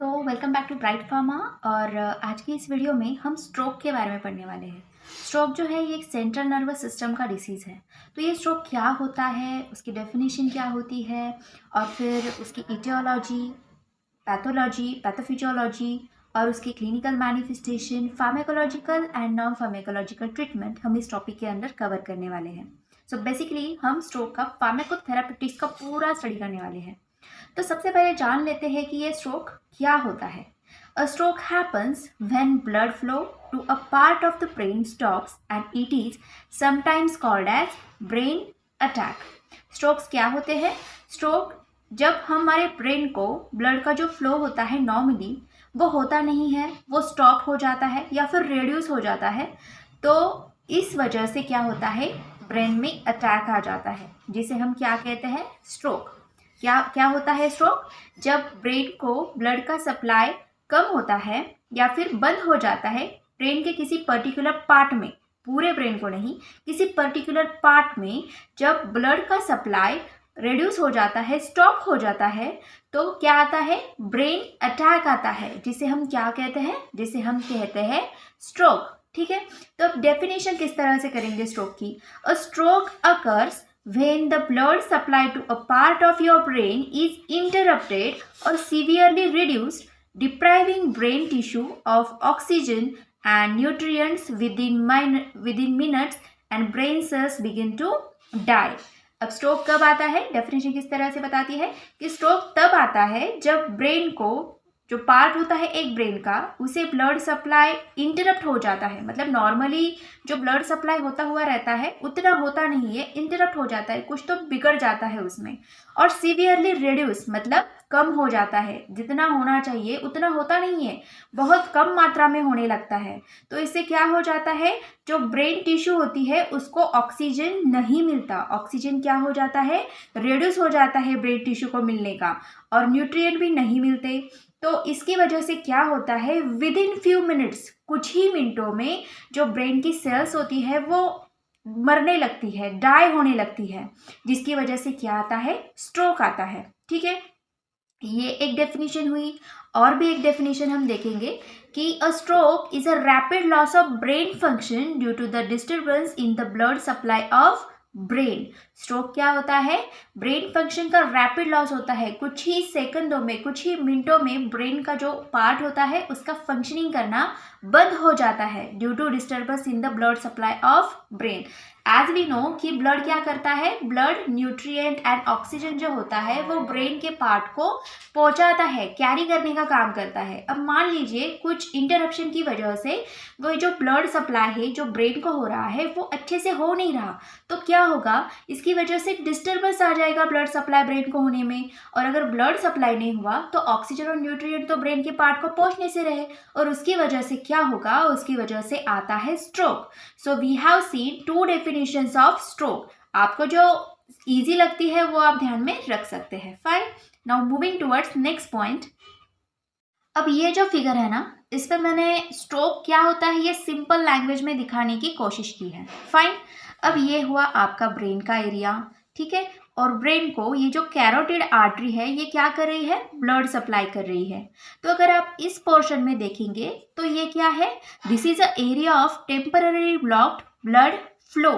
Welcome back to Bright Pharma. और आज की इस वीडियो में हम स्ट्रोक के बारे में पढ़ने वाले हैं। स्ट्रोक जो है ये एक सेंट्रल नर्वस सिस्टम का डिसीज़ है। तो ये स्ट्रोक क्या होता है, उसकी डेफिनेशन क्या होती है, और फिर उसकी इटियोलॉजी, पैथोलॉजी, पैथोफिजियोलॉजी और उसकी clinical manifestation, pharmacological and non pharmacological treatment हम इस टॉपिक के अंदर कवर करने वाले हैं। सो बेसिकली हम स्ट्रोक का फार्माकोथेरापेटिक्स का पूरा स्टडी करने वाले हैं। तो सबसे पहले जान लेते हैं कि ये स्ट्रोक क्या होता है। A stroke happens when blood flow to a part of the brain stops and it is sometimes called as brain attack. Strokes क्या होते हैं? स्ट्रोक जब हमारे ब्रेन को ब्लड का जो फ्लो होता है नॉर्मली वो होता नहीं है, वो स्टॉप हो जाता है या फिर रिड्यूस हो जाता है। तो इस वजह से क्या होता है, ब्रेन में अटैक आ जाता है, जिसे हम क्या कहते हैं, स्ट्रोक। क्या क्या होता है स्ट्रोक? जब ब्रेन को ब्लड का सप्लाई कम होता है या फिर बंद हो जाता है ब्रेन के किसी पर्टिकुलर पार्ट में, पूरे ब्रेन को नहीं, किसी पर्टिकुलर पार्ट में जब ब्लड का सप्लाई रिड्यूस हो जाता है, स्टॉप हो जाता है, तो क्या आता है, ब्रेन अटैक आता है, जिसे हम क्या कहते हैं, जिसे हम कहते हैं स्ट्रोक। ठीक है, तो अब डेफिनेशन किस तरह से करेंगे स्ट्रोक की। A stroke occurs when the blood supply to a part of your brain is interrupted or severely reduced, depriving brain tissue of oxygen and nutrients within minutes, and brain cells begin to die. अब stroke कब आता है, definition किस तरह से बताती है कि स्ट्रोक तब आता है जब ब्रेन को, जो पार्ट होता है एक ब्रेन का, उसे ब्लड सप्लाई इंटरप्ट हो जाता है। मतलब नॉर्मली जो ब्लड सप्लाई होता हुआ रहता है उतना होता नहीं है, इंटरप्ट हो जाता है, कुछ तो बिगड़ जाता है उसमें। और सीवियरली रिड्यूस मतलब कम हो जाता है, जितना होना चाहिए उतना होता नहीं है, बहुत कम मात्रा में होने लगता है। तो इससे क्या हो जाता है, जो ब्रेन टिश्यू होती है उसको ऑक्सीजन नहीं मिलता, ऑक्सीजन क्या हो जाता है, रिड्यूस हो जाता है ब्रेन टिश्यू को मिलने का, और न्यूट्रिएंट भी नहीं मिलते। तो इसकी वजह से क्या होता है, विद इन फ्यू मिनट्स, कुछ ही मिनटों में जो ब्रेन की सेल्स होती है वो मरने लगती है, डाई होने लगती है, जिसकी वजह से क्या आता है, स्ट्रोक आता है। ठीक है, ये एक डेफिनेशन हुई। और भी एक डेफिनेशन हम देखेंगे कि a stroke is a rapid loss of brain function due to the disturbance in the blood supply of brain. Stroke क्या होता है, ब्रेन फंक्शन का रैपिड लॉस होता है, कुछ ही सेकंडों में, कुछ ही मिनटों में ब्रेन का जो पार्ट होता है उसका फंक्शनिंग करना बंद हो जाता है due to disturbance in the blood supply of brain. As we know कि ब्लड क्या करता है, ब्लड न्यूट्रिएंट एंड ऑक्सीजन जो होता है वो ब्रेन के पार्ट को पहुंचाता है, कैरी करने का काम करता है। अब मान लीजिए कुछ इंटरप्शन की वजह से वो जो ब्लड सप्लाई है जो ब्रेन को हो रहा है वो अच्छे से हो नहीं रहा, तो क्या होगा, इसकी वजह से डिस्टर्बेंस आ जाएगा ब्लड सप्लाई ब्रेन को होने में। और अगर ब्लड सप्लाई नहीं हुआ तो ऑक्सीजन और न्यूट्रिएंट तो ब्रेन के पार्ट को पहुंचने से रहे, और उसकी वजह से क्या होगा, उसकी वजह से आता है stroke. So we have seen two definitions of stroke. आपको जो इजी लगती है वो आप ध्यान में रख सकते हैं। Fine, now moving towards next point. अब ये जो फिगर है ना, इस पर मैंने स्ट्रोक क्या होता है ये सिंपल लैंग्वेज में दिखाने की कोशिश की है। फाइन, अब ये हुआ आपका ब्रेन का एरिया। ठीक है, और ब्रेन को ये जो कैरोटिड आर्टरी है ये क्या कर रही है, ब्लड सप्लाई कर रही है। तो अगर आप इस पोर्शन में देखेंगे तो ये क्या है, this is a area of temporary blocked blood flow.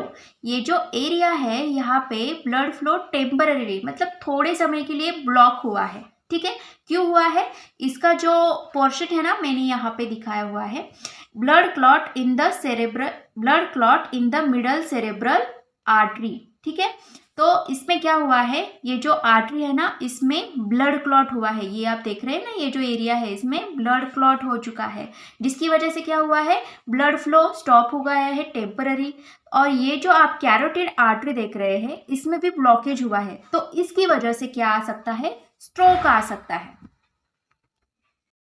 ये जो एरिया है यहाँ पे ब्लड फ्लो टेम्पररी मतलब थोड़े समय के लिए ब्लॉक हुआ है। ठीक है, क्यों हुआ है, इसका जो पोर्शन है ना मैंने यहाँ पे दिखाया हुआ है, blood clot in the cerebral, blood clot in the middle cerebral artery. ठीक है, तो इसमें क्या हुआ है, ये जो आर्टरी है ना इसमें ब्लड क्लॉट हुआ है, ये आप देख रहे हैं ना, ये जो एरिया है इसमें ब्लड क्लॉट हो चुका है, जिसकी वजह से क्या हुआ है, ब्लड फ्लो स्टॉप हो गया है टेम्पररी। और ये जो आप कैरोटिड आर्टरी देख रहे हैं इसमें भी ब्लॉकेज हुआ है, तो इसकी वजह से क्या आ सकता है, स्ट्रोक आ सकता है।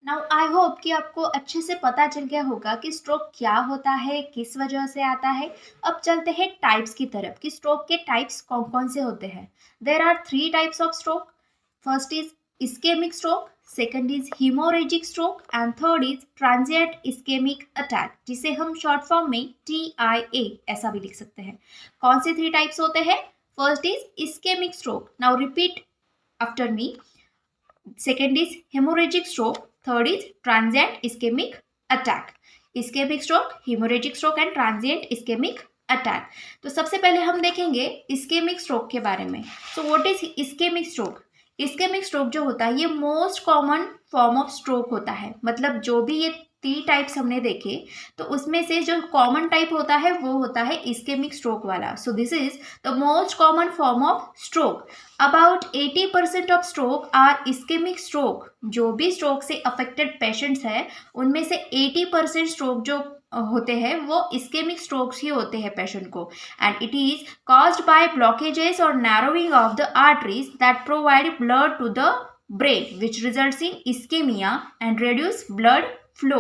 नाउ आई होप कि आपको अच्छे से पता चल गया होगा कि स्ट्रोक क्या होता है, किस वजह से आता है। अब चलते हैं टाइप्स की तरफ कि स्ट्रोक के टाइप्स कौन कौन से होते हैं। There are 3 types of stroke. First is ischemic stroke, second is hemorrhagic stroke and third is transient ischemic attack, जिसे हम शॉर्ट फॉर्म में TIA ऐसा भी लिख सकते हैं। कौन से 3 टाइप्स होते हैं, first is ischemic stroke, now repeat after me, second is hemorrhagic stroke, third is transient ischemic attack. Ischemic stroke, hemorrhagic stroke and transient ischemic attack. तो सबसे पहले हम देखेंगे इस्केमिक स्ट्रोक के बारे में। So what is ischemic stroke? Ischemic stroke जो होता है ये most common form of stroke होता है। मतलब जो भी ये 3 टाइप्स हमने देखे तो उसमें से जो कॉमन टाइप होता है वो होता है इस्केमिक स्ट्रोक वाला। So this is the most common form of stroke. About 80% of stroke are ischemic stroke. जो भी स्ट्रोक से अफेक्टेड पेशेंट्स हैं उनमें से 80% स्ट्रोक जो होते हैं वो इस्केमिक स्ट्रोक्स ही होते हैं पेशेंट को। And it is caused by blockages or narrowing of the arteries that provide blood to the brain which results in ischemia and reduce blood flow.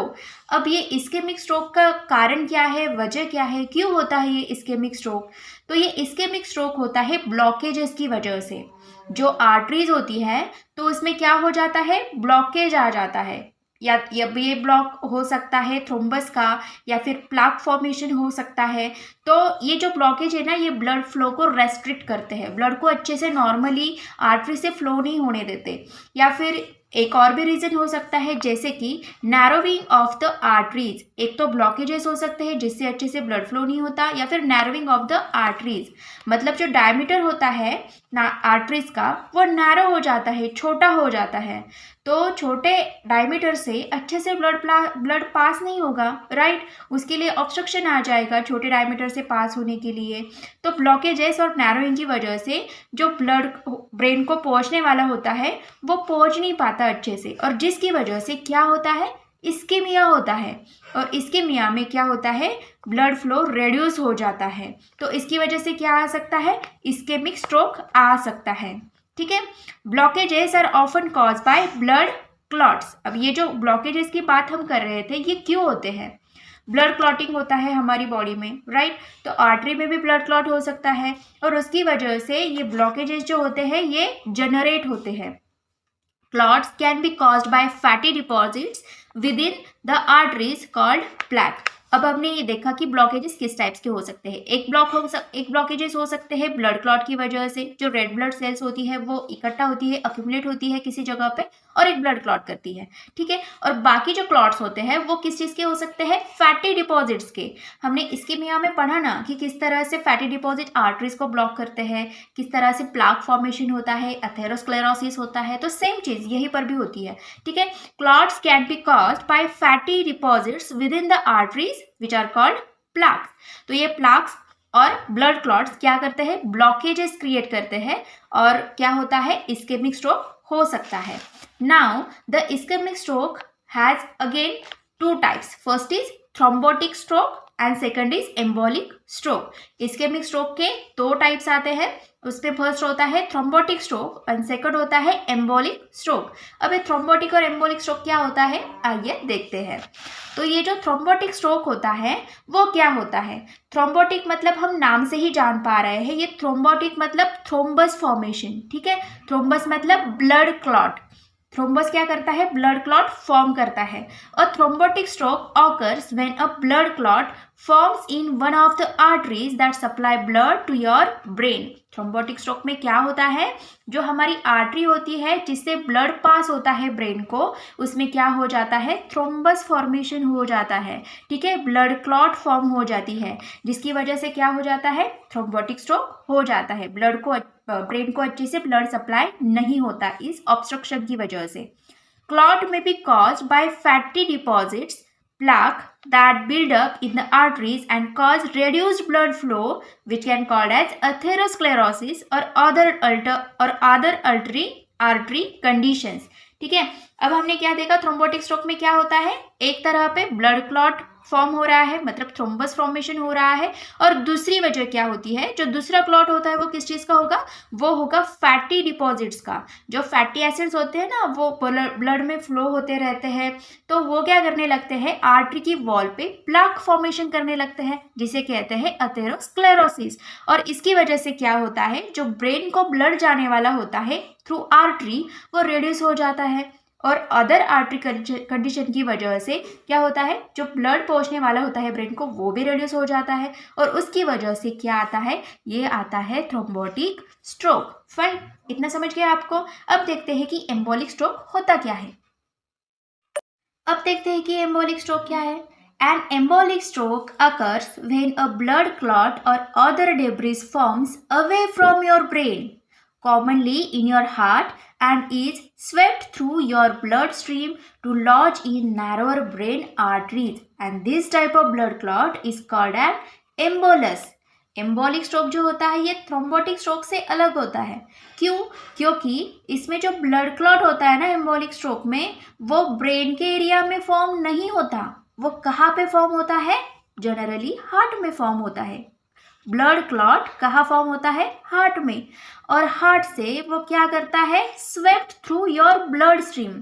अब ये इस्केमिक स्ट्रोक का कारण क्या है, वजह क्या है, क्यों होता है ये इस्केमिक स्ट्रोक? तो ये इस्केमिक स्ट्रोक होता है ब्लॉकेजेस की वजह से। जो आर्टरीज होती है तो उसमें क्या हो जाता है, ब्लॉकेज आ जाता है। या ये ब्लॉक हो सकता है थ्रोम्बस का या फिर प्लाक फॉर्मेशन हो सकता है। तो ये जो ब्लॉकेज है ना ये ब्लड फ्लो को रेस्ट्रिक्ट करते हैं, ब्लड को अच्छे से नॉर्मली आर्टरी से फ्लो नहीं होने देते। या फिर एक और भी रीज़न हो सकता है जैसे कि नैरोविंग ऑफ द आर्टरीज। एक तो ब्लॉकेजेस हो सकते हैं जिससे अच्छे से ब्लड फ्लो नहीं होता, या फिर नैरोविंग ऑफ द आर्टरीज मतलब जो डायमीटर होता है आर्टरीज का वो नैरो हो जाता है, छोटा हो जाता है। तो छोटे डायमीटर से अच्छे से ब्लड पास नहीं होगा, राइट। उसके लिए ऑब्स्ट्रक्शन आ जाएगा छोटे डायमीटर से पास होने के लिए। तो ब्लॉकेजेस और नैरोइंग की वजह से जो ब्लड ब्रेन को पहुंचने वाला होता है वो पहुंच नहीं पाता अच्छे से, और जिसकी वजह से क्या होता है, इस्केमिया होता है। और इस्केमिया में क्या होता है, ब्लड फ्लो रिड्यूस हो जाता है। तो इसकी वजह से क्या आ सकता है, इस्केमिक स्ट्रोक आ सकता है। ठीक है। Blockages are often cause by blood clots. अब ये जो ब्लॉकेजेस की बात हम कर रहे थे ये क्यों होते हैं? ब्लड क्लॉटिंग होता है हमारी बॉडी में, राइट। तो आर्टरी में भी ब्लड क्लॉट हो सकता है और उसकी वजह से ये ब्लॉकेजेस जो होते हैं ये जनरेट होते हैं। Clots can be caused by fatty deposits within the arteries called plaque. अब हमने ये देखा कि ब्लॉकेजेस किस टाइप्स के हो सकते हैं। एक ब्लॉकेजेस हो सकते हैं ब्लड क्लॉट की वजह से, जो रेड ब्लड सेल्स होती है वो इकट्ठा होती है, अक्यूमुलेट होती है किसी जगह पे और एक ब्लड क्लॉट करती है, ठीक है। और बाकी जो क्लॉट्स होते हैं वो किस चीज़ के हो सकते हैं, फैटी डिपॉजिट्स के। हमने इस्केमिया में पढ़ा ना कि किस तरह से फैटी डिपॉजिट आर्टरीज को ब्लॉक करते हैं, किस तरह से प्लाक फॉर्मेशन होता है, एथेरोस्क्लेरोसिस होता है। तो सेम चीज़ यहीं पर भी होती है, ठीक है। Clots can be caused by fatty deposits within the arteries which are called plaques. तो ये प्लाक्स और ब्लड क्लॉट्स क्या करते हैं, ब्लॉकेजेस क्रिएट करते हैं और क्या होता है, इस्केमिक स्ट्रोक हो सकता है। Now the ischemic stroke has again 2 types. First is thrombotic stroke and second is embolic stroke. Ischemic stroke के 2 टाइप्स आते हैं। उसमें फर्स्ट होता है थ्रोम्बोटिक स्ट्रोक एंड सेकंड होता है एम्बोलिक स्ट्रोक। अब ये थ्रोम्बोटिक और एम्बोलिक स्ट्रोक क्या होता है, आइए देखते हैं। तो ये जो थ्रोम्बोटिक स्ट्रोक होता है वो क्या होता है, थ्रोम्बोटिक मतलब हम नाम से ही जान पा रहे हैं, ये थ्रोम्बोटिक मतलब थ्रोम्बस फॉर्मेशन, ठीक है। थ्रोम्बस मतलब ब्लड क्लॉट। थ्रोम्बस क्या करता है, ब्लड क्लॉट फॉर्म करता है। और thrombotic stroke occurs when a blood clot forms in one of the arteries that supply blood to your brain. Thrombotic stroke में क्या होता है, जो हमारी आर्टरी होती है जिससे ब्लड पास होता है ब्रेन को, उसमें क्या हो जाता है, थ्रोम्बस फॉर्मेशन हो जाता है, ठीक है। ब्लड क्लॉट फॉर्म हो जाती है जिसकी वजह से क्या हो जाता है, थ्रोम्बोटिक स्ट्रोक हो जाता है। ब्लड को ब्रेन को अच्छे से ब्लड सप्लाई नहीं होता इस ऑब्स्ट्रक्शन की वजह से। क्लॉट में B caused by fatty deposits plaque that build up in the arteries and cause reduced blood flow, which can called as atherosclerosis or other artery conditions, ठीक है। अब हमने क्या देखा, थ्रोम्बोटिक स्ट्रोक में क्या होता है, एक तरह पे ब्लड क्लॉट फॉर्म हो रहा है, मतलब थ्रोम्बस फॉर्मेशन हो रहा है। और दूसरी वजह क्या होती है, जो दूसरा क्लॉट होता है वो किस चीज़ का होगा, वो होगा फैटी डिपॉजिट्स का। जो फैटी एसिड्स होते हैं ना वो ब्लड में फ्लो होते रहते हैं, तो वो क्या करने लगते हैं, आर्टरी की वॉल पे प्लाक फॉर्मेशन करने लगते हैं जिसे कहते हैं अथेरोस्क्लेरोसिस। और इसकी वजह से क्या होता है, जो ब्रेन को ब्लड जाने वाला होता है थ्रू आर्टरी वो रिड्यूस हो जाता है। और अदर आर्टरी कंडीशन की वजह से क्या होता है, जो ब्लड पहुंचने वाला होता है ब्रेन को वो भी रिड्यूस हो जाता है। और उसकी वजह से क्या आता है, ये आता है थ्रोम्बोटिक स्ट्रोक। फाइन, इतना समझ गया आपको। अब देखते हैं कि एम्बोलिक स्ट्रोक होता क्या है। अब देखते हैं कि एम्बोलिक स्ट्रोक क्या है। An embolic stroke occurs when a blood clot or other debris forms away from your brain, commonly in your heart, and is swept through your bloodstream to lodge in narrower brain arteries, and this type of blood clot is called an embolus. Embolic stroke जो होता है ये thrombotic stroke से अलग होता है। क्यों? क्योंकि इसमें जो ब्लड क्लॉट होता है ना एम्बोलिक स्ट्रोक में, वो ब्रेन के एरिया में फॉर्म नहीं होता। वो कहाँ पे फॉर्म होता है? जनरली हार्ट में फॉर्म होता है। ब्लड क्लॉट कहाँ फॉर्म होता है? हार्ट में। और हार्ट से वो क्या करता है? Swept through your blood stream.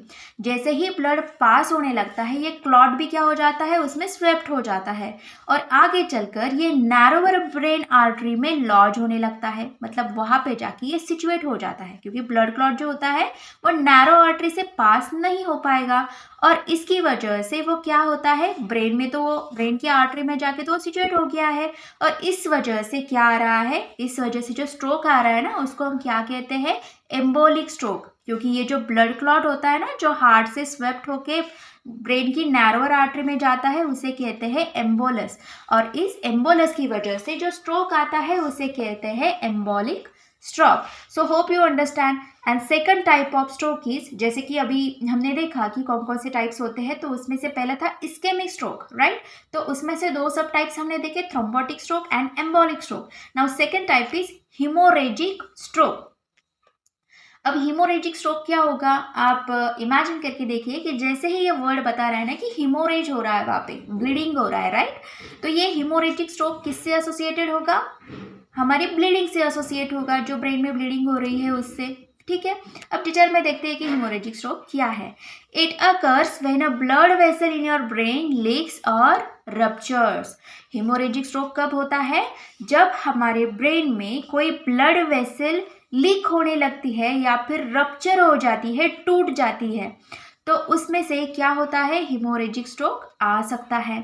जैसे ही ब्लड पास होने लगता है ये क्लॉट भी क्या हो जाता है? उसमें स्वेप्ट हो जाता है और आगे चलकर ये नैरोवर ब्रेन आर्टरी में लॉज होने लगता है। मतलब वहाँ पे जाके ये सिचुएट हो जाता है, क्योंकि ब्लड क्लॉट जो होता है वो नैरो आर्टरी से पास नहीं हो पाएगा और इसकी वजह से वो क्या होता है? ब्रेन में, तो वो ब्रेन की आर्टरी में जाके तो वो सिचुएट हो गया है और इस वजह से क्या आ रहा है? इस वजह से जो स्ट्रोक आ रहा है ना उसको हम क्या कहते हैं? Embolic stroke. क्योंकि ये जो ब्लड क्लॉट होता है ना जो हार्ट से स्वेप्ट होके ब्रेन की नैरोअर आर्टरी में जाता है उसे कहते हैं एम्बोलस, और इस एम्बोलस की वजह से जो स्ट्रोक आता है उसे कहते हैं embolic stroke. So hope you understand. And second type of stroke is, जैसे कि अभी हमने देखा कि कौन कौन से टाइप्स होते हैं, तो उसमें से पहला था इस्केमिक स्ट्रोक, राइट। तो उसमें से दो सब टाइप्स हमने देखे, thrombotic stroke and embolic stroke. Now second type is haemorrhagic stroke. अब हिमोरेजिक स्ट्रोक क्या होगा? आप इमेजिन करके देखिए कि जैसे ही ये वर्ड बता रहा है ना कि हिमोरेज हो रहा है, वहाँ पे ब्लीडिंग हो रहा है, राइट। तो ये हिमोरेजिक स्ट्रोक किससे एसोसिएटेड होगा? हमारी ब्लीडिंग से एसोसिएट होगा, जो ब्रेन में ब्लीडिंग हो रही है उससे, ठीक है। अब डिटेल में देखते हैं कि हिमोरेजिक स्ट्रोक क्या है। It occurs when a blood vessel in your brain leaks और रप्चर्स। हिमोरेजिक स्ट्रोक कब होता है? जब हमारे ब्रेन में कोई ब्लड वेसल लीक होने लगती है या फिर रप्चर हो जाती है, टूट जाती है, तो उसमें से क्या होता है? हिमोरेजिक स्ट्रोक आ सकता है।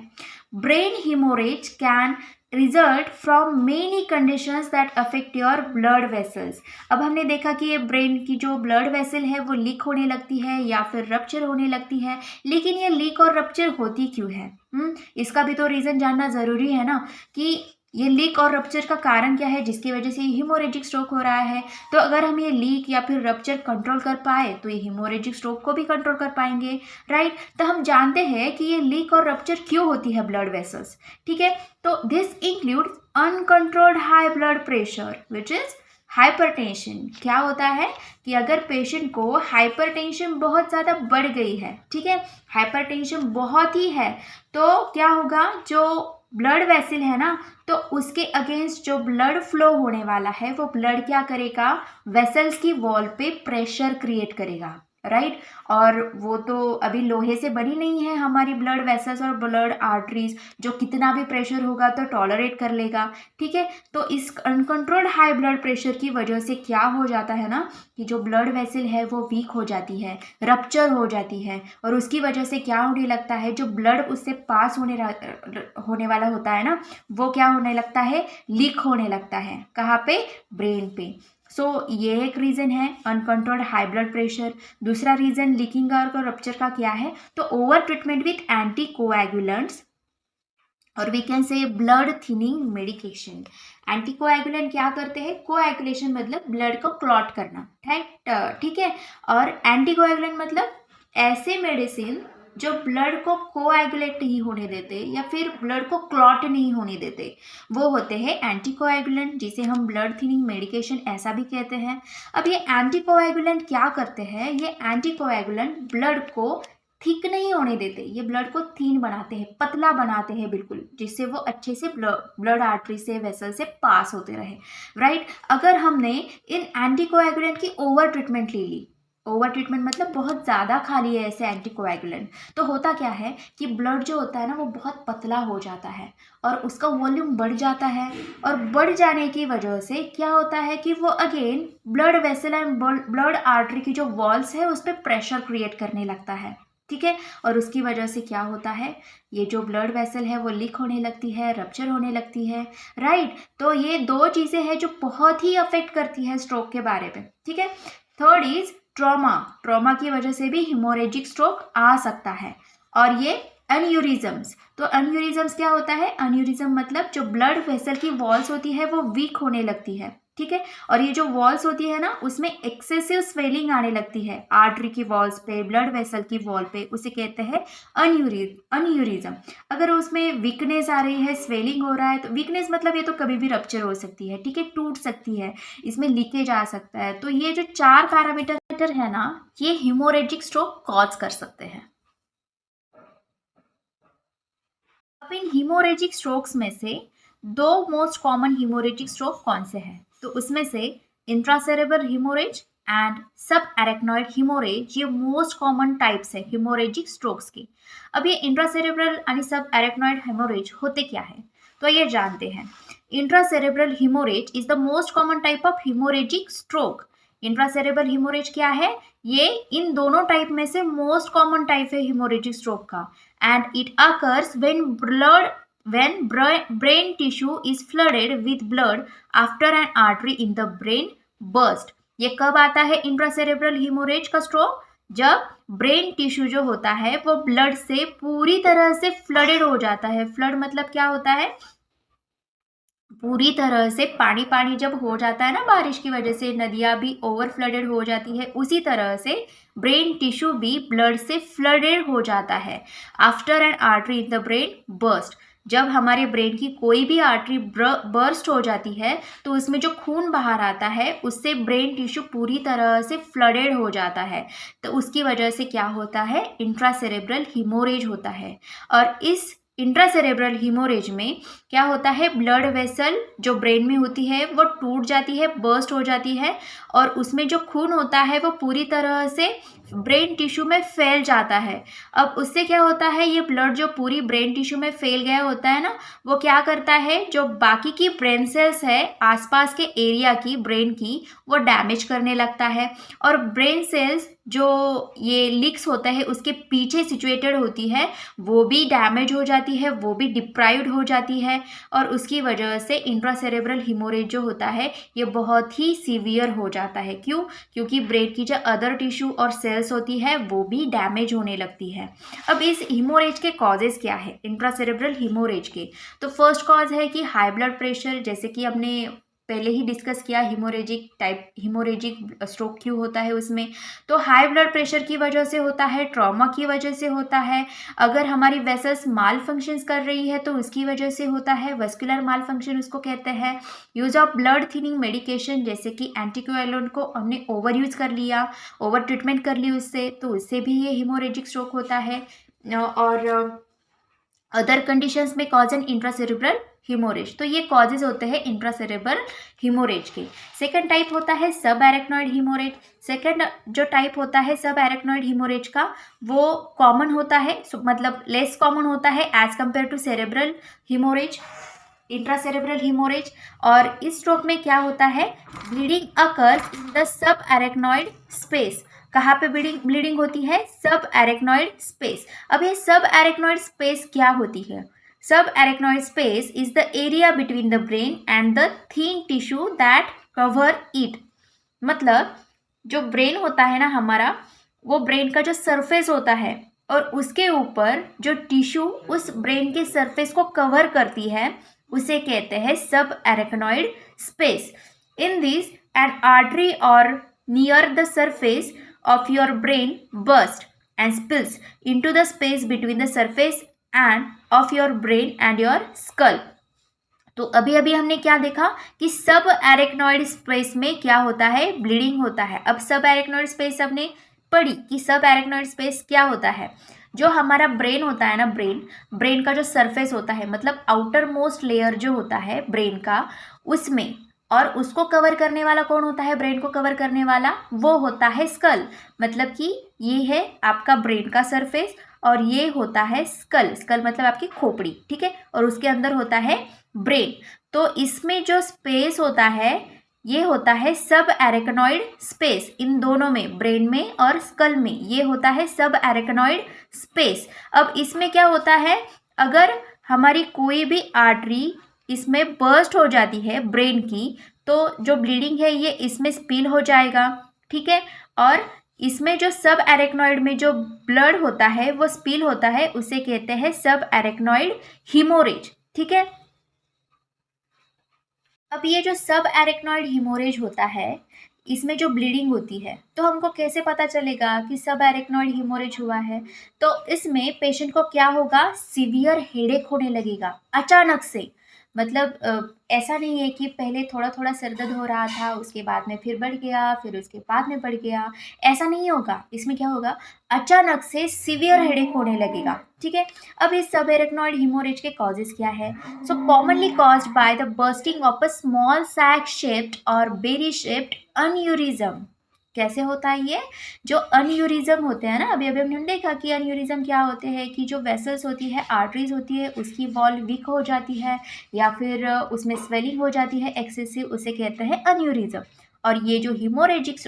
Brain haemorrhage can result from many conditions that affect your blood vessels. अब हमने देखा कि ये ब्रेन की जो ब्लड वेसल है वो लीक होने लगती है या फिर रप्चर होने लगती है, लेकिन ये लीक और रप्चर होती क्यों है? इसका भी तो रीज़न जानना ज़रूरी है ना कि ये लीक और रप्चर का कारण क्या है जिसकी वजह से हिमोरेजिक स्ट्रोक हो रहा है। तो अगर हम ये लीक या फिर रप्चर कंट्रोल कर पाए तो ये हिमोरेजिक स्ट्रोक को भी कंट्रोल कर पाएंगे, राइट। तो हम जानते हैं कि ये लीक और रप्चर क्यों होती है ब्लड वेसल्स, ठीक है। तो this include uncontrolled high blood pressure which is hypertension. क्या होता है कि अगर पेशेंट को हाइपरटेंशन बहुत ज़्यादा बढ़ गई है, ठीक है, हाइपरटेंशन बहुत ही है, तो क्या होगा? जो ब्लड वेसल है ना, तो उसके अगेंस्ट जो ब्लड फ्लो होने वाला है वो ब्लड क्या करेगा? वेसल्स की वॉल पे प्रेशर क्रिएट करेगा, राइट। और वो तो अभी लोहे से बनी नहीं है हमारी ब्लड वेसल्स और ब्लड आर्टरीज, जो कितना भी प्रेशर होगा तो टॉलरेट कर लेगा, ठीक है। तो इस अनकंट्रोल्ड हाई ब्लड प्रेशर की वजह से क्या हो जाता है ना कि जो ब्लड वेसल है वो वीक हो जाती है, रप्चर हो जाती है, और उसकी वजह से क्या होने लगता है? जो ब्लड उससे पास होने वाला होता है ना, वो क्या होने लगता है? लीक होने लगता है। कहाँ पे? ब्रेन पे। सो ये एक रीज़न है अनकंट्रोल्ड हाई ब्लड प्रेशर। दूसरा रीज़न लीकिंग और रप्चर का क्या है? तो over treatment with anticoagulants or we can say blood thinning medication. Anticoagulant क्या करते हैं? कोएगुलेशन मतलब ब्लड को क्लॉट करना, ठीक है। और एंटी कोएगुलेंट मतलब ऐसे मेडिसिन जो ब्लड को कोएगुलेट नहीं होने देते या फिर ब्लड को क्लॉट नहीं होने देते, वो होते हैं एंटी कोएगुलेंट, जिसे हम ब्लड थिनिंग मेडिकेशन ऐसा भी कहते हैं। अब ये एंटी कोएगुलेंट क्या करते हैं? ये एंटी कोएगुलेंट ब्लड को थिक नहीं होने देते, ये ब्लड को थीन बनाते हैं, पतला बनाते हैं बिल्कुल, जिससे वो अच्छे से ब्लड आर्टरी से वेसल से पास होते रहे, राइट। अगर हमने इन एंटीकोएगुलेंट की ओवर ट्रीटमेंट ले ली, ओवर ट्रीटमेंट मतलब बहुत ज़्यादा खा लिए ऐसे एंटीकोएगुलेंट, तो होता क्या है कि ब्लड जो होता है ना वो बहुत पतला हो जाता है और उसका वॉल्यूम बढ़ जाता है, और बढ़ जाने की वजह से क्या होता है कि वो again blood vessel and blood artery की जो वॉल्स है उस पर प्रेशर क्रिएट करने लगता है, ठीक है। और उसकी वजह से क्या होता है? ये जो ब्लड वेसल है वो लीक होने लगती है, रप्चर होने लगती है, राइट। तो ये दो चीज़ें हैं जो बहुत ही अफेक्ट करती है स्ट्रोक के बारे में, ठीक है। Third is trauma. ट्रॉमा की वजह से भी हिमोरेजिक स्ट्रोक आ सकता है। और ये एन्यूरिज्म्स। तो एन्यूरिज्म्स क्या होता है? एन्यूरिज्म मतलब जो ब्लड वेसल की वॉल्स होती है वो वीक होने लगती है, ठीक है। और ये जो वॉल्स होती है ना, उसमें एक्सेसिव स्वेलिंग आने लगती है आर्टरी की वॉल्स पे, ब्लड वेसल की वॉल पे, उसे कहते हैं एन्यूरिज्म। अगर उसमें वीकनेस आ रही है, स्वेलिंग हो रहा है, तो वीकनेस मतलब ये तो कभी भी रप्चर हो सकती है, ठीक है, टूट सकती है, इसमें लीकेज आ सकता है। तो ये जो 4 पैरामीटर है ना, ये हिमोरेजिक स्ट्रोक कॉज कर सकते हैं। अब इन हिमोरेजिक स्ट्रोक्स में से 2 मोस्ट कॉमन हिमोरेजिक स्ट्रोक कौन से हैं? तो उसमें से इंट्रासेरेब्रल हिमोरेज एंड सब एरेक्नॉइड हिमोरेज, ये मोस्ट कॉमन टाइप्स है हिमोरेजिक स्ट्रोक्स की। अब ये इंट्रासेरेब्रल यानी सब एरेक्नॉइड हिमोरेज होते क्या है, तो ये जानते हैं। Intracerebral haemorrhage is the most common type of haemorrhagic stroke. Intracerebral haemorrhage क्या है? ये इन दोनों टाइप में से मोस्ट कॉमन टाइप है हिमोरेजिक स्ट्रोक का। And it occurs when brain tissue is flooded with blood after an artery in the brain burst। ये कब आता है इंट्रासेरेब्रल हिमोरेज का स्ट्रोक? जब ब्रेन टिश्यू जो होता है वो ब्लड से पूरी तरह से फ्लडेड हो जाता है। फ्लड मतलब क्या होता है? पूरी तरह से पानी पानी जब हो जाता है ना, बारिश की वजह से नदियाँ भी ओवर फ्लडेड हो जाती है, उसी तरह से ब्रेन टिश्यू भी ब्लड से फ्लडेड हो जाता है। After N artery in the brain burst, जब हमारे ब्रेन की कोई भी आर्टरी बर्स्ट हो जाती है तो उसमें जो खून बाहर आता है उससे ब्रेन टिश्यू पूरी तरह से फ्लडेड हो जाता है। तो उसकी वजह से क्या होता है? इंट्रासेरेब्रल हिमोरेज होता है। और इस इंट्रासेरेब्रल हिमोरेज में क्या होता है? ब्लड वेसल जो ब्रेन में होती है वो टूट जाती है, बर्स्ट हो जाती है, और उसमें जो खून होता है वो पूरी तरह से ब्रेन टिश्यू में फैल जाता है। अब उससे क्या होता है? ये ब्लड जो पूरी ब्रेन टिश्यू में फैल गया होता है ना, वो क्या करता है? जो बाकी की ब्रेन सेल्स है आसपास के एरिया की ब्रेन की, वो डैमेज करने लगता है। और ब्रेन सेल्स जो ये लीक्स होता है उसके पीछे सिचुएटेड होती है, वो भी डैमेज हो जाती है, वो भी डिप्राइव्ड हो जाती है। और उसकी वजह से इंट्रासेरेब्रल हिमोरेज जो होता है ये बहुत ही सीवियर हो जाता है। क्यों? क्योंकि ब्रेन की जो अदर टिश्यू और सेल्स होती है वो भी डैमेज होने लगती है। अब इस हिमोरेज के कॉजेज क्या है इंट्रासेरेब्रल हिमोरेज के? तो फर्स्ट कॉज है कि हाई ब्लड प्रेशर, जैसे कि हमने पहले ही डिस्कस किया हिमोरेजिक स्ट्रोक क्यों होता है उसमें। तो हाई ब्लड प्रेशर की वजह से होता है, ट्रॉमा की वजह से होता है, अगर हमारी वेसल्स माल फंक्शंस कर रही है तो उसकी वजह से होता है, वेस्कुलर माल फंक्शन उसको कहते हैं। Use of blood thinning medication, जैसे कि एंटीकोएगुलेंट को हमने ओवर यूज कर लिया, ओवर ट्रीटमेंट कर ली उससे, तो उससे भी ये हिमोरेजिक स्ट्रोक होता है। और अदर कंडीशंस में कॉज एन इंट्रासेरेब्रल हिमोरेज। तो ये कॉजेज होते हैं इंट्रासेरेब्रल हिमोरेज के। सेकंड टाइप होता है सब एरेक्नॉइड हिमोरेज। सेकंड जो टाइप होता है सब एरेक्नॉइड हिमोरेज का, वो कॉमन होता है, मतलब लेस कॉमन होता है as compare to cerebral hemorrhage, intracerebral hemorrhage. और इस स्ट्रोक में क्या होता है? Bleeding occurs in the subarachnoid space. कहाँ पे ब्लीडिंग होती है? सब एरेक्नॉइड स्पेस। अब ये सब एरेक्नॉइड स्पेस क्या होती है? सब arachnoid space is the area between the brain and the thin tissue that cover it. मतलब जो ब्रेन होता है ना हमारा, वो ब्रेन का जो सरफेस होता है और उसके ऊपर जो टिश्यू उस ब्रेन के सरफेस को कवर करती है, उसे कहते हैं सब arachnoid space. In this N artery और near the surface of your brain burst and spills into the space between the surface and of your brain and your skull। तो अभी अभी हमने क्या देखा कि सब एरेक्नॉइड स्पेस में क्या होता है? ब्लीडिंग होता है। अब सब एरेक्नॉइड स्पेस हमने पढ़ी कि सब एरेक्नॉइड स्पेस क्या होता है? जो हमारा ब्रेन होता है ना, ब्रेन का जो सरफेस होता है, मतलब आउटर मोस्ट लेयर जो होता है ब्रेन का, उसमें, और उसको कवर करने वाला कौन होता है? ब्रेन को कवर करने वाला वो होता है स्कल। मतलब कि ये है आपका ब्रेन का सरफेस और ये होता है स्कल। स्कल मतलब आपकी खोपड़ी, ठीक है, और उसके अंदर होता है ब्रेन। तो इसमें जो स्पेस होता है ये होता है सब एरेक्नॉइड स्पेस। इन दोनों में, ब्रेन में और स्कल में, ये होता है सब एरेक्नॉइड स्पेस। अब इसमें क्या होता है? अगर हमारी कोई भी आर्टरी इसमें बर्स्ट हो जाती है ब्रेन की, तो जो ब्लीडिंग है ये इसमें स्पिल हो जाएगा, ठीक है। और इसमें जो सब एरेक्नॉइड में जो ब्लड होता है वो स्पिल होता है, उसे कहते हैं सब एरेक्नॉइड हीमोरेज। ठीक है, अब ये जो सब एरेक्नॉइड हीमोरेज होता है, इसमें जो ब्लीडिंग होती है, तो हमको कैसे पता चलेगा कि सब एरेक्नॉइड हीमोरेज हुआ है? तो इसमें पेशेंट को क्या होगा, सीवियर हेडेक होने लगेगा अचानक से। मतलब ऐसा नहीं है कि पहले थोड़ा थोड़ा सर दर्द हो रहा था, उसके बाद में फिर बढ़ गया, फिर उसके बाद में बढ़ गया, ऐसा नहीं होगा। इसमें क्या होगा, अचानक से सीवियर हेडेक होने लगेगा। ठीक है, अब इस सब एरेक्नॉइड हीमोरेज के कॉजेज क्या है? So commonly caused by the bursting of a small sac shaped or berry shaped aneurysm। कैसे होता है ये? जो अनयूरिज्म होते हैं ना, अभी अभी हमने देखा कि अनयूरिज्म क्या होते हैं कि जो वेसल्स होती है, आर्टरीज होती है, उसकी वॉल वीक हो जाती है या फिर उसमें स्वेलिंग हो जाती है एक्सेसिव, उसे कहते हैं अनयूरिज्म। और ये जो हीमोरेजिक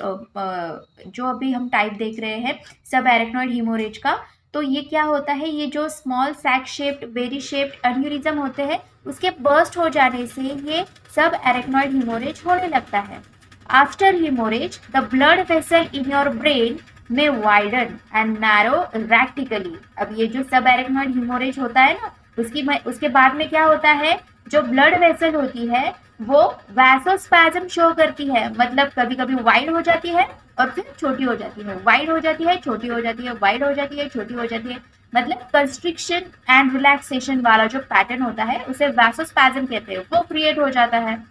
जो अभी हम टाइप देख रहे हैं सब एरेक्नॉइड हीमोरेज का, तो ये क्या होता है, ये जो small sac shaped berry shaped aneurysm होते हैं, उसके बर्स्ट हो जाने से ये सब एरेक्नॉइड हीमोरेज होने लगता है। After haemorrhage the blood vessel in your brain में वाइडन एंड नैरो रैक्टिकली। अब ये जो सब एरेक्नॉइड हीमोरेज होता है ना, उसके बाद में क्या होता है, जो ब्लड वेसल होती है वो वैसोस्पैज्म शो करती है। मतलब कभी कभी वाइड हो जाती है और फिर छोटी हो जाती है, वाइड हो जाती है, छोटी हो जाती है, वाइड हो जाती है, छोटी हो जाती है। मतलब कंस्ट्रिक्शन एंड रिलैक्सेशन वाला जो पैटर्न होता है उसे वैसोस्पैज्म कहते हैं, वो क्रिएट हो जाता है।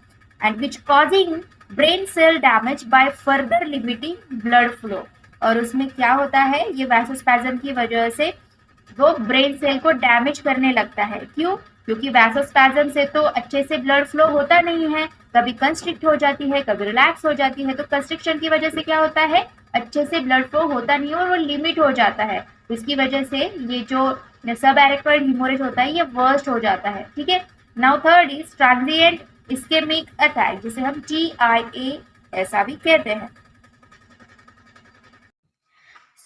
And which causing brain cell damage by further limiting blood flow. और उसमें क्या होता है, ये वैसोस्पैज्म की वजह से वो ब्रेन सेल को डैमेज करने लगता है। क्यों? क्योंकि वैसोस्पैज्म से तो अच्छे से ब्लड फ्लो होता नहीं है, कभी कंस्ट्रिक्ट हो जाती है, कभी रिलैक्स हो जाती है। तो कंस्ट्रिक्शन की वजह से क्या होता है, अच्छे से ब्लड फ्लो होता नहीं है और वो लिमिट हो जाता है। इसकी वजह से ये जो सब एरेक्टॉइड हीमोरेज होता है ये वर्स्ट हो जाता है। ठीक है, now third is transient ischemic attack, जिसे हम TIA ऐसा भी कहते हैं।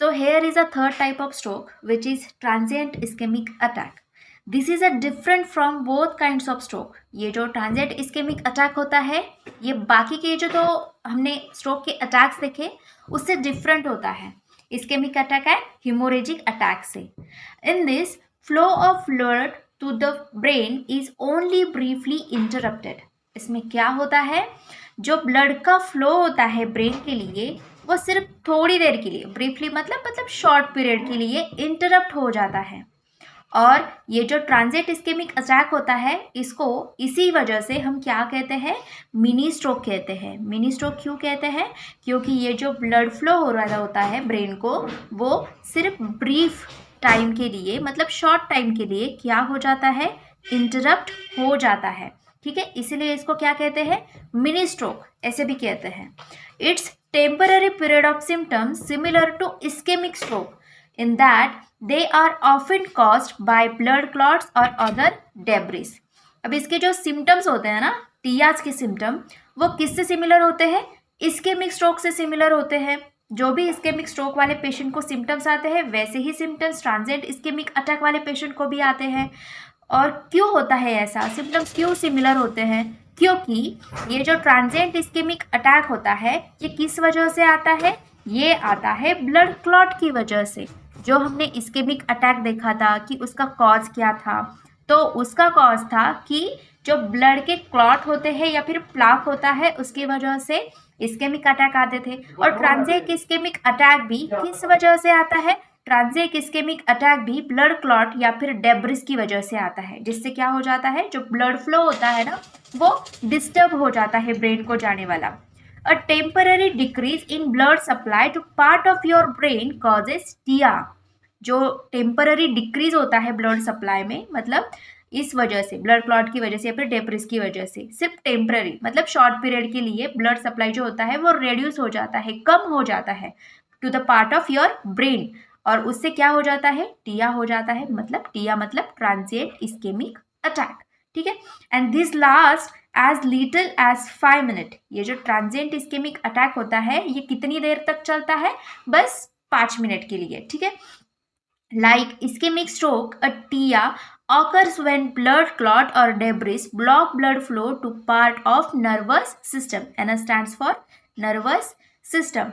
So here is a third type of stroke which is transient ischemic attack. This is a different from both kinds of stroke। ये जो transient ischemic attack होता है ये बाकी के जो तो हमने stroke के attacks देखे उससे different होता है। ischemic attack है hemorrhagic attack से। In this flow of blood to the brain is only briefly interrupted। इसमें क्या होता है, जो ब्लड का फ्लो होता है ब्रेन के लिए वो सिर्फ थोड़ी देर के लिए, ब्रीफली मतलब शॉर्ट पीरियड के लिए इंटरप्ट हो जाता है। और ये जो ट्रांजिएंट इस्केमिक अटैक होता है इसको इसी वजह से हम क्या कहते हैं, मिनी स्ट्रोक कहते हैं। मिनी स्ट्रोक क्यों कहते हैं? क्योंकि ये जो ब्लड फ्लो हो रहा होता है ब्रेन को वो सिर्फ ब्रीफ टाइम के लिए, मतलब शॉर्ट टाइम के लिए क्या हो जाता है, इंटरप्ट हो जाता है। ठीक है, इसीलिए इसको क्या कहते हैं, मिनी स्ट्रोक ऐसे भी कहते हैं। It's temporary period of symptoms similar to ischemic stroke in that they are often caused by blood clots or other debris। अब इसके जो सिम्टम्स होते हैं ना, टियाज के सिम्टम, वो किससे सिमिलर होते हैं, इस्केमिक स्ट्रोक से सिमिलर होते हैं। जो भी इस्केमिक स्ट्रोक वाले पेशेंट को सिम्टम्स आते हैं वैसे ही सिम्टम्स ट्रांजिएंट इस्केमिक अटैक वाले पेशेंट को भी आते हैं। और क्यों होता है ऐसा, सिम्टम्स क्यों सिमिलर होते हैं? क्योंकि ये जो ट्रांजिएंट इस्केमिक अटैक होता है ये किस वजह से आता है, ये आता है ब्लड क्लॉट की वजह से। जो हमने इस्केमिक अटैक देखा था कि उसका कॉज क्या था, तो उसका कॉज था कि जो ब्लड के क्लॉट होते हैं या फिर प्लाक होता है उसकी वजह से इस्केमिक अटैक आते थे। और ट्रांजिएंट इस्केमिक अटैक भी किस वजह से आता है, ट्रांजिएंट इस्केमिक अटैक भी ब्लड क्लॉट या फिर डेब्रिस की वजह से आता है, जिससे क्या हो जाता है, जो ब्लड फ्लो होता है ना वो डिस्टर्ब हो जाता है ब्रेन को जाने वाला। A temporary decrease in blood supply to part of your brain causes TIA। जो टेम्पररी डिक्रीज होता है ब्लड सप्लाई में, मतलब इस वजह से, ब्लड क्लॉट की वजह से या फिर डेब्रिस की वजह से, सिर्फ टेम्पररी मतलब शॉर्ट पीरियड के लिए ब्लड सप्लाई जो होता है वो रेड्यूस हो जाता है, कम हो जाता है to the part of your brain, और उससे क्या हो जाता है, टिया हो जाता है। मतलब टिया मतलब ट्रांजिएंट इस्केमिक अटैक। ठीक है, and this last as little as 5 minute. ये जो ट्रांजिएंट इस्केमिक अटैक होता है ये कितनी देर तक चलता है, बस 5 मिनट के लिए। ठीक है, like ischemic stroke, a TIA occurs when blood clot or debris block blood flow to part of nervous system। NS stands for nervous system.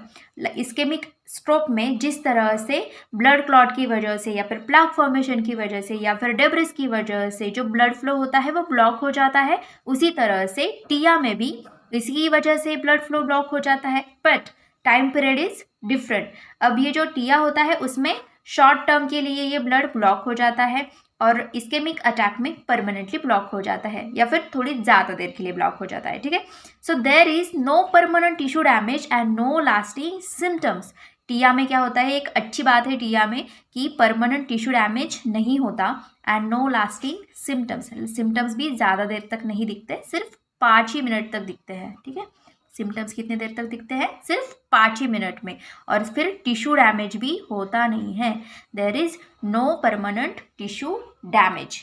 इस्केमिक स्ट्रोक में जिस तरह से ब्लड क्लॉट की वजह से या फिर प्लाक फॉर्मेशन की वजह से या फिर डेब्रिस की वजह से जो ब्लड फ्लो होता है वो ब्लॉक हो जाता है, उसी तरह से टिया में भी इसी वजह से ब्लड फ्लो ब्लॉक हो जाता है, but time period is different. अब ये जो टिया होता है उसमें शॉर्ट टर्म के लिए ये ब्लड ब्लॉक हो जाता है और इस्केमिक अटैक में परमानेंटली ब्लॉक हो जाता है या फिर थोड़ी ज़्यादा देर के लिए ब्लॉक हो जाता है, ठीक है। So there is no permanent tissue damage and no lasting symptoms. TIA में क्या होता है, एक अच्छी बात है टिया में कि परमानेंट टिश्यू डैमेज नहीं होता and no lasting symptoms. Symptoms भी ज़्यादा देर तक नहीं दिखते, सिर्फ 5 ही मिनट तक दिखते हैं, ठीक है। सिम्टम्स कितने देर तक दिखते हैं, सिर्फ 5 ही मिनट में, और फिर टिश्यू डैमेज भी होता नहीं है। There is no permanent tissue damage.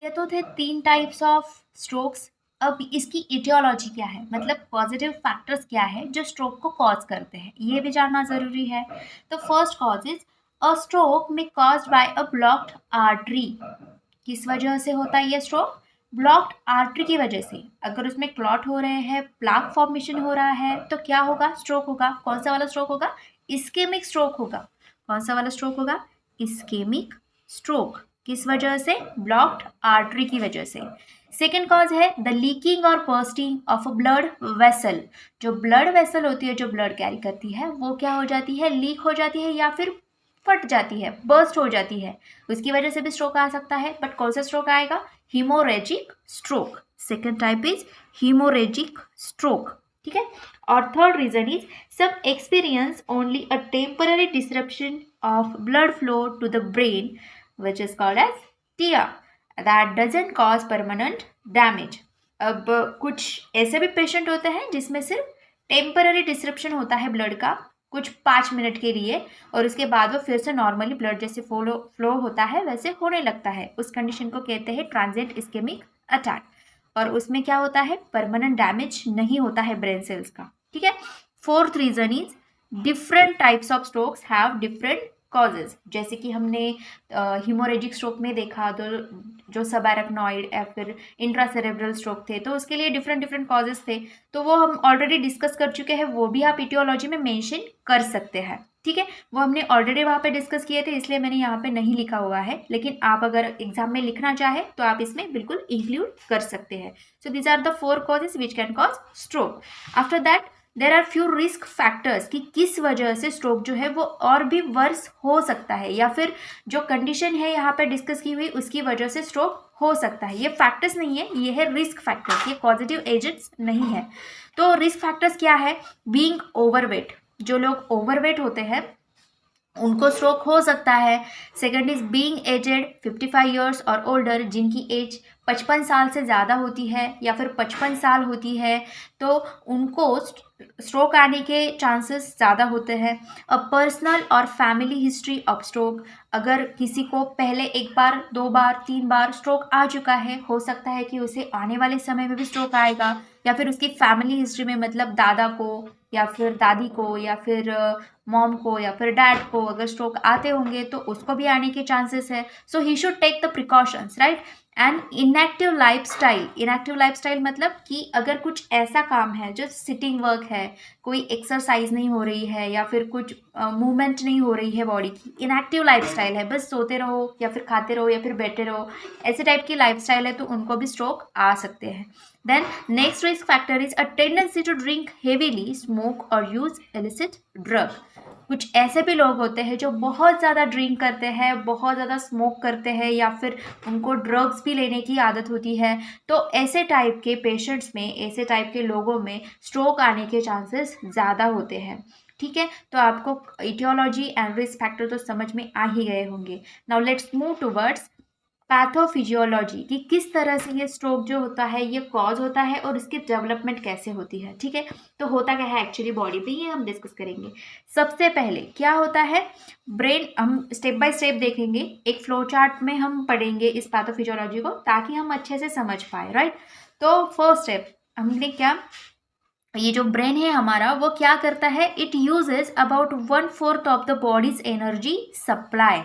ये तो थे 3 टाइप्स ऑफ स्ट्रोक्स। अब इसकी इटियोलॉजी क्या है, मतलब पॉजिटिव फैक्टर्स क्या है जो स्ट्रोक को कॉज करते हैं, ये भी जानना ज़रूरी है। तो first cause is a stroke में caused by a blocked artery. किस वजह से होता है ये स्ट्रोक, ब्लॉक्ड आर्टरी की वजह से। अगर उसमें क्लॉट हो रहे हैं, प्लाक फॉर्मेशन हो रहा है, तो क्या होगा, स्ट्रोक होगा। कौन सा वाला स्ट्रोक होगा, इस्केमिक स्ट्रोक होगा। कौन सा वाला स्ट्रोक होगा, इस्केमिक स्ट्रोक। किस वजह से, ब्लॉक्ड आर्टरी की वजह से। सेकेंड कॉज है द लीकिंग और bursting of a blood vessel. जो ब्लड वेसल होती है, जो ब्लड कैरी करती है, वो क्या हो जाती है, लीक हो जाती है या फिर फट जाती है, बर्स्ट हो जाती है। उसकी वजह से भी स्ट्रोक आ सकता है, बट कौन सा स्ट्रोक आएगा, hemorrhagic stroke. Second type is hemorrhagic stroke, ठीक है। और third reason is some experience only a temporary disruption of blood flow to the brain which is called as TIA that doesn't cause permanent damage। अब कुछ ऐसे भी patient होते हैं जिसमें सिर्फ टेम्पररी डिसरप्शन होता है ब्लड का, कुछ 5 मिनट के लिए, और उसके बाद वो फिर से नॉर्मली ब्लड जैसे फ्लो होता है वैसे होने लगता है। उस कंडीशन को कहते हैं ट्रांजिएंट इस्केमिक अटैक, और उसमें क्या होता है, परमानेंट डैमेज नहीं होता है ब्रेन सेल्स का, ठीक है। Fourth reason is different types of strokes have different causes. जैसे कि हमने हीमोरेजिक स्ट्रोक में देखा, तो जो सबएराक्नॉइड या फिर इंट्रासेरेब्रल स्ट्रोक थे, तो उसके लिए डिफरेंट डिफरेंट कॉजेज थे, तो वो हम ऑलरेडी डिस्कस कर चुके हैं, वो भी आप इटियोलॉजी में मेंशन कर सकते हैं, ठीक है। वो हमने ऑलरेडी वहाँ पे डिस्कस किए थे, इसलिए मैंने यहाँ पे नहीं लिखा हुआ है, लेकिन आप अगर एग्जाम में लिखना चाहे तो आप इसमें बिल्कुल इंक्लूड कर सकते हैं। So these are the 4 causes which can cause stroke. After that there are few risk factors कि किस वजह से स्ट्रोक जो है वो और भी वर्स हो सकता है, या फिर जो कंडीशन है यहाँ पे डिस्कस की हुई उसकी वजह से स्ट्रोक हो सकता है। ये फैक्टर्स नहीं है, ये है रिस्क फैक्टर्स, ये पॉजिटिव एजेंट्स नहीं है। तो रिस्क फैक्टर्स क्या है, बीइंग ओवरवेट। जो लोग ओवरवेट होते हैं उनको स्ट्रोक हो सकता है। Second is being aged 55 years और ओल्डर, जिनकी एज 55 साल से ज़्यादा होती है या फिर 55 साल होती है, तो उनको स्ट्रोक आने के चांसेस ज़्यादा होते हैं। अ पर्सनल और फैमिली हिस्ट्री ऑफ स्ट्रोक। अगर किसी को पहले 1 बार 2 बार 3 बार स्ट्रोक आ चुका है, हो सकता है कि उसे आने वाले समय में भी स्ट्रोक आएगा, या फिर उसकी फैमिली हिस्ट्री में, मतलब दादा को या फिर दादी को या फिर मॉम को या फिर डैड को अगर स्ट्रोक आते होंगे तो उसको भी आने के चांसेस है। So he should take the precautions, right. And inactive lifestyle. Inactive lifestyle मतलब कि अगर कुछ ऐसा काम है जो सिटिंग वर्क है, कोई एक्सरसाइज नहीं हो रही है या फिर कुछ मूवमेंट नहीं हो रही है बॉडी की, इनएक्टिव लाइफस्टाइल है, बस सोते रहो या फिर खाते रहो या फिर बैठे रहो, ऐसे टाइप की लाइफस्टाइल है, तो उनको भी स्ट्रोक आ सकते हैं। Then next risk factor is a tendency to drink heavily, smoke or use illicit drug। कुछ ऐसे भी लोग होते हैं जो बहुत ज़्यादा ड्रिंक करते हैं, बहुत ज़्यादा स्मोक करते हैं, या फिर उनको ड्रग्स भी लेने की आदत होती है। तो ऐसे टाइप के पेशेंट्स में, ऐसे टाइप के लोगों में स्ट्रोक आने के चांसेस ज़्यादा होते हैं, ठीक है। तो आपको इटियोलॉजी एंड रिस्क फैक्टर तो समझ में आ ही गए होंगे। Now let's move towards pathophysiology, कि किस तरह से ये स्ट्रोक जो होता है ये कॉज होता है और इसकी डेवलपमेंट कैसे होती है, ठीक है। तो होता क्या है एक्चुअली बॉडी पे, ये हम डिस्कस करेंगे। सबसे पहले क्या होता है, ब्रेन, हम स्टेप बाय स्टेप देखेंगे, एक फ्लो चार्ट में हम पढ़ेंगे इस पैथोफिजियोलॉजी को, ताकि हम अच्छे से समझ पाए, राइट। तो फर्स्ट स्टेप हमने क्या, ये जो ब्रेन है हमारा वो क्या करता है, it uses about 1/4 of the bodies energy supply.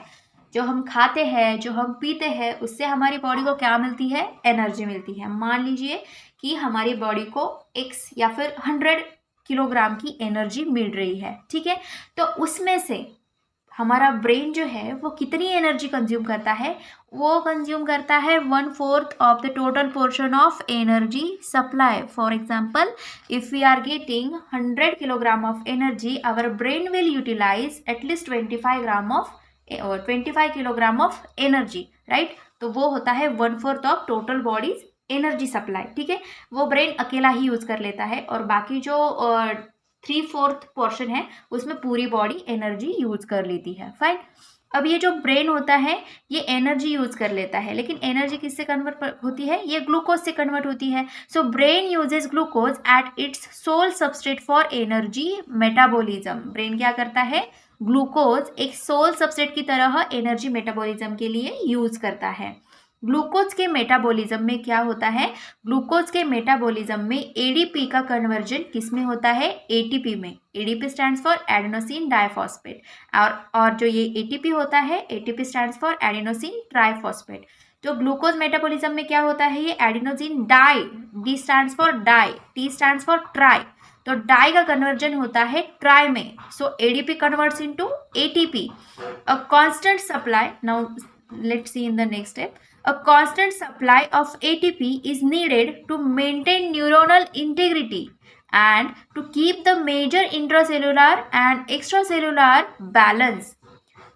जो हम खाते हैं, जो हम पीते हैं, उससे हमारी बॉडी को क्या मिलती है, एनर्जी मिलती है। मान लीजिए कि हमारी बॉडी को x या फिर 100 किलोग्राम की एनर्जी मिल रही है, ठीक है। तो उसमें से हमारा ब्रेन जो है वो कितनी एनर्जी कंज्यूम करता है, वो कंज्यूम करता है 1/4 of the total portion of energy supply. For example, if we are getting 100 kilogram of energy, our brain will utilise at least 25 kilogram of energy, right. तो वो होता है 1/4 of total body's energy supply, ठीक है। वो brain अकेला ही use कर लेता है और बाकी जो 3/4 पोर्शन है उसमें पूरी बॉडी एनर्जी यूज कर लेती है, फाइन। अब ये जो ब्रेन होता है ये एनर्जी यूज कर लेता है, लेकिन एनर्जी किससे कन्वर्ट होती है, ये ग्लूकोज से कन्वर्ट होती है। So brain uses glucose at its sole substrate for energy metabolism. Brain क्या करता है, ग्लूकोज एक सोल सबस्ट्रेट की तरह एनर्जी मेटाबॉलिज्म के लिए यूज करता है। ग्लूकोज के मेटाबॉलिज्म में क्या होता है, ग्लूकोज के मेटाबॉलिज्म में एडीपी का कन्वर्जन किस में होता है, एटीपी में। ADP stands for adenosine diphosphate, और जो ये एटीपी होता है, ATP stands for adenosine triphosphate. जो ग्लूकोज मेटाबॉलिज्म में क्या होता है, ये adenosine di, D stands for di, T stands for tri, तो डाई का कन्वर्जन होता है ट्राई में। So ADP converts into ATP. A constant supply, now let's see in the next step. A constant supply of ATP is needed to maintain neuronal integrity and to keep the major intracellular and extracellular balance.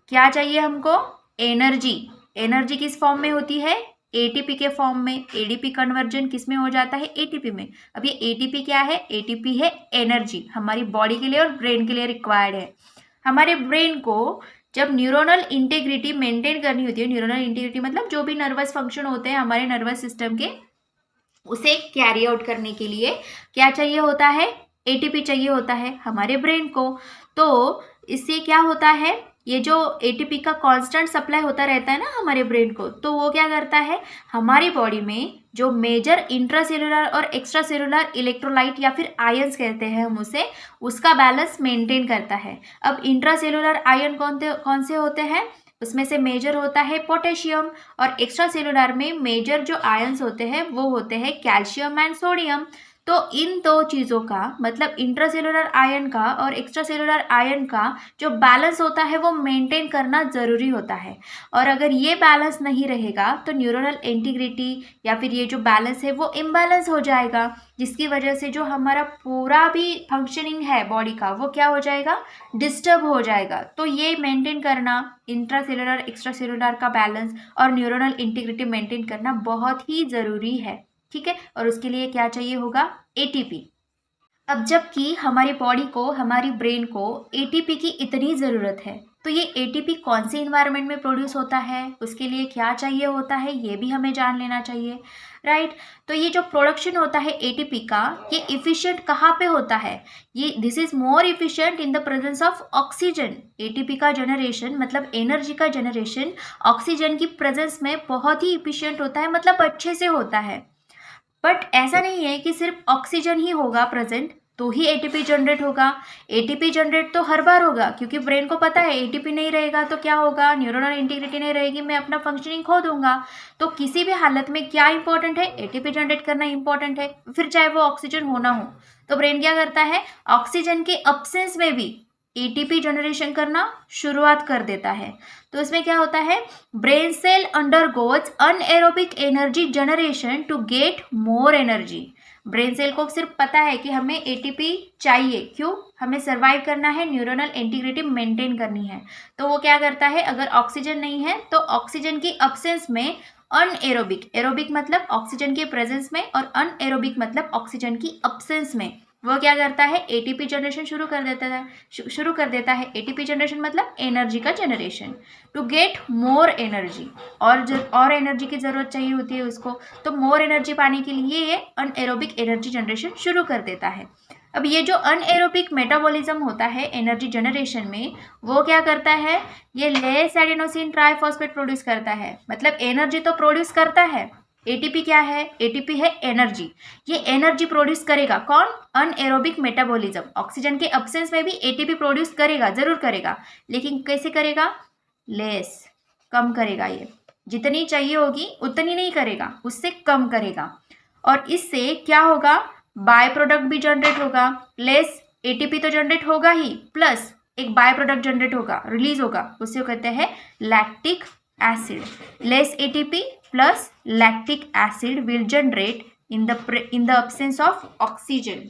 क्या चाहिए हमको, energy. Energy किस form में होती है, ATP के form में। ADP conversion किस में हो जाता है, एटीपी में। अब ये एटीपी क्या है, एटीपी है एनर्जी, हमारी बॉडी के लिए और ब्रेन के लिए रिक्वायर्ड है। हमारे ब्रेन को जब न्यूरोनल इंटीग्रिटी मेंटेन करनी होती है, न्यूरोनल इंटीग्रिटी मतलब जो भी नर्वस फंक्शन होते हैं हमारे नर्वस सिस्टम के, उसे कैरी आउट करने के लिए क्या चाहिए होता है, एटीपी चाहिए होता है हमारे ब्रेन को। तो इससे क्या होता है, ये जो एटीपी का कांस्टेंट सप्लाई होता रहता है ना हमारे ब्रेन को, तो वो क्या करता है, हमारी बॉडी में जो मेजर इंट्रासेलुलर और एक्स्ट्रा सेलुलर इलेक्ट्रोलाइट या फिर आयंस कहते हैं हम उसे, उसका बैलेंस मेंटेन करता है। अब इंट्रासेलुलर आयन कौन से होते हैं, उसमें से मेजर होता है पोटेशियम, और एक्स्ट्रा सेलुलर में मेजर जो आयंस होते हैं वो होते हैं कैल्शियम एंड सोडियम। तो इन दो चीज़ों का मतलब इंट्रासेलुलर आयन का और एक्स्ट्रा सेलुलर आयन का जो बैलेंस होता है वो मेंटेन करना ज़रूरी होता है। और अगर ये बैलेंस नहीं रहेगा तो न्यूरोनल इंटीग्रिटी या फिर ये जो बैलेंस है वो इम्बैलेंस हो जाएगा, जिसकी वजह से जो हमारा पूरा भी फंक्शनिंग है बॉडी का वो क्या हो जाएगा, डिस्टर्ब हो जाएगा। तो ये मेंटेन करना, इंट्रासेलुलर एक्स्ट्रा सेलुलर का बैलेंस और न्यूरोनल इंटीग्रिटी मेंटेन करना बहुत ही ज़रूरी है, ठीक है। और उसके लिए क्या चाहिए होगा, एटीपी। अब जबकि हमारी बॉडी को, हमारी ब्रेन को एटीपी की इतनी ज़रूरत है, तो ये एटीपी कौन से इन्वायरमेंट में प्रोड्यूस होता है, उसके लिए क्या चाहिए होता है, ये भी हमें जान लेना चाहिए, राइट। तो ये जो प्रोडक्शन होता है एटीपी का, ये इफिशिएंट कहाँ पे होता है, ये this is more efficient in the presence of oxygen. ATP का जनरेशन मतलब एनर्जी का जनरेशन ऑक्सीजन की प्रेजेंस में बहुत ही इफिशिएंट होता है, मतलब अच्छे से होता है। बट ऐसा नहीं है कि सिर्फ ऑक्सीजन ही होगा प्रेजेंट तो ही एटीपी जनरेट होगा। एटीपी जनरेट तो हर बार होगा, क्योंकि ब्रेन को पता है एटीपी नहीं रहेगा तो क्या होगा, न्यूरोनल इंटीग्रिटी नहीं रहेगी, मैं अपना फंक्शनिंग खो दूंगा। तो किसी भी हालत में क्या इंपॉर्टेंट है, एटीपी जनरेट करना इंपॉर्टेंट है, फिर चाहे वो ऑक्सीजन हो ना हो। तो ब्रेन क्या करता है, ऑक्सीजन के अब्सेंस में भी एटीपी जनरेशन करना शुरुआत कर देता है। तो इसमें क्या होता है, brain cell undergoes anaerobic energy generation to get more energy. Brain cell को सिर्फ पता है कि हमें एटीपी चाहिए, क्यों, हमें सर्वाइव करना है, न्यूरोनल इंटीग्रिटी मेंटेन करनी है। तो वो क्या करता है, अगर ऑक्सीजन नहीं है तो ऑक्सीजन की अब्सेंस में अनएरोबिक, एरोबिक मतलब ऑक्सीजन के प्रेजेंस में और अनएरोबिक मतलब ऑक्सीजन की अब्सेंस में वो क्या करता है, एटीपी जनरेशन शुरू कर देता है। एटीपी जनरेशन मतलब एनर्जी का generation, to get more energy, और एनर्जी की ज़रूरत चाहिए होती है उसको, तो मोर एनर्जी पाने के लिए ये अनएरोबिक एनर्जी जनरेशन शुरू कर देता है। अब ये जो अनएरोबिक मेटाबॉलिज्म होता है एनर्जी जनरेशन में, वो क्या करता है, ये लेस एडेनोसिन ट्राइफॉस्फेट प्रोड्यूस करता है। मतलब एनर्जी तो प्रोड्यूस करता है, एटीपी क्या है, एटीपी है एनर्जी। ये एनर्जी प्रोड्यूस करेगा कौन, अनएरोबिक मेटाबॉलिज्म। ऑक्सीजन के अब्सेंस में भी एटीपी प्रोड्यूस करेगा, जरूर करेगा, लेकिन कैसे करेगा, लेस, कम करेगा। ये जितनी चाहिए होगी उतनी नहीं करेगा, उससे कम करेगा। और इससे क्या होगा, बाय प्रोडक्ट भी जनरेट होगा, लेस एटीपी तो जनरेट होगा ही, प्लस एक बाय प्रोडक्ट जनरेट होगा, रिलीज होगा, उसे कहते हैं lactic acid. Less ATP plus lactic acid will generate in the absence of oxygen.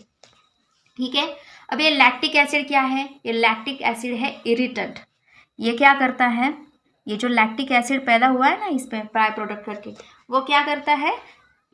ठीक है. अब ये लैक्टिक एसिड क्या है? ये लैक्टिक एसिड है इरिटेंट. ये क्या करता है? ये जो लैक्टिक एसिड पैदा हुआ है ना इस पे बाय प्रोडक्ट करके, वो क्या करता है?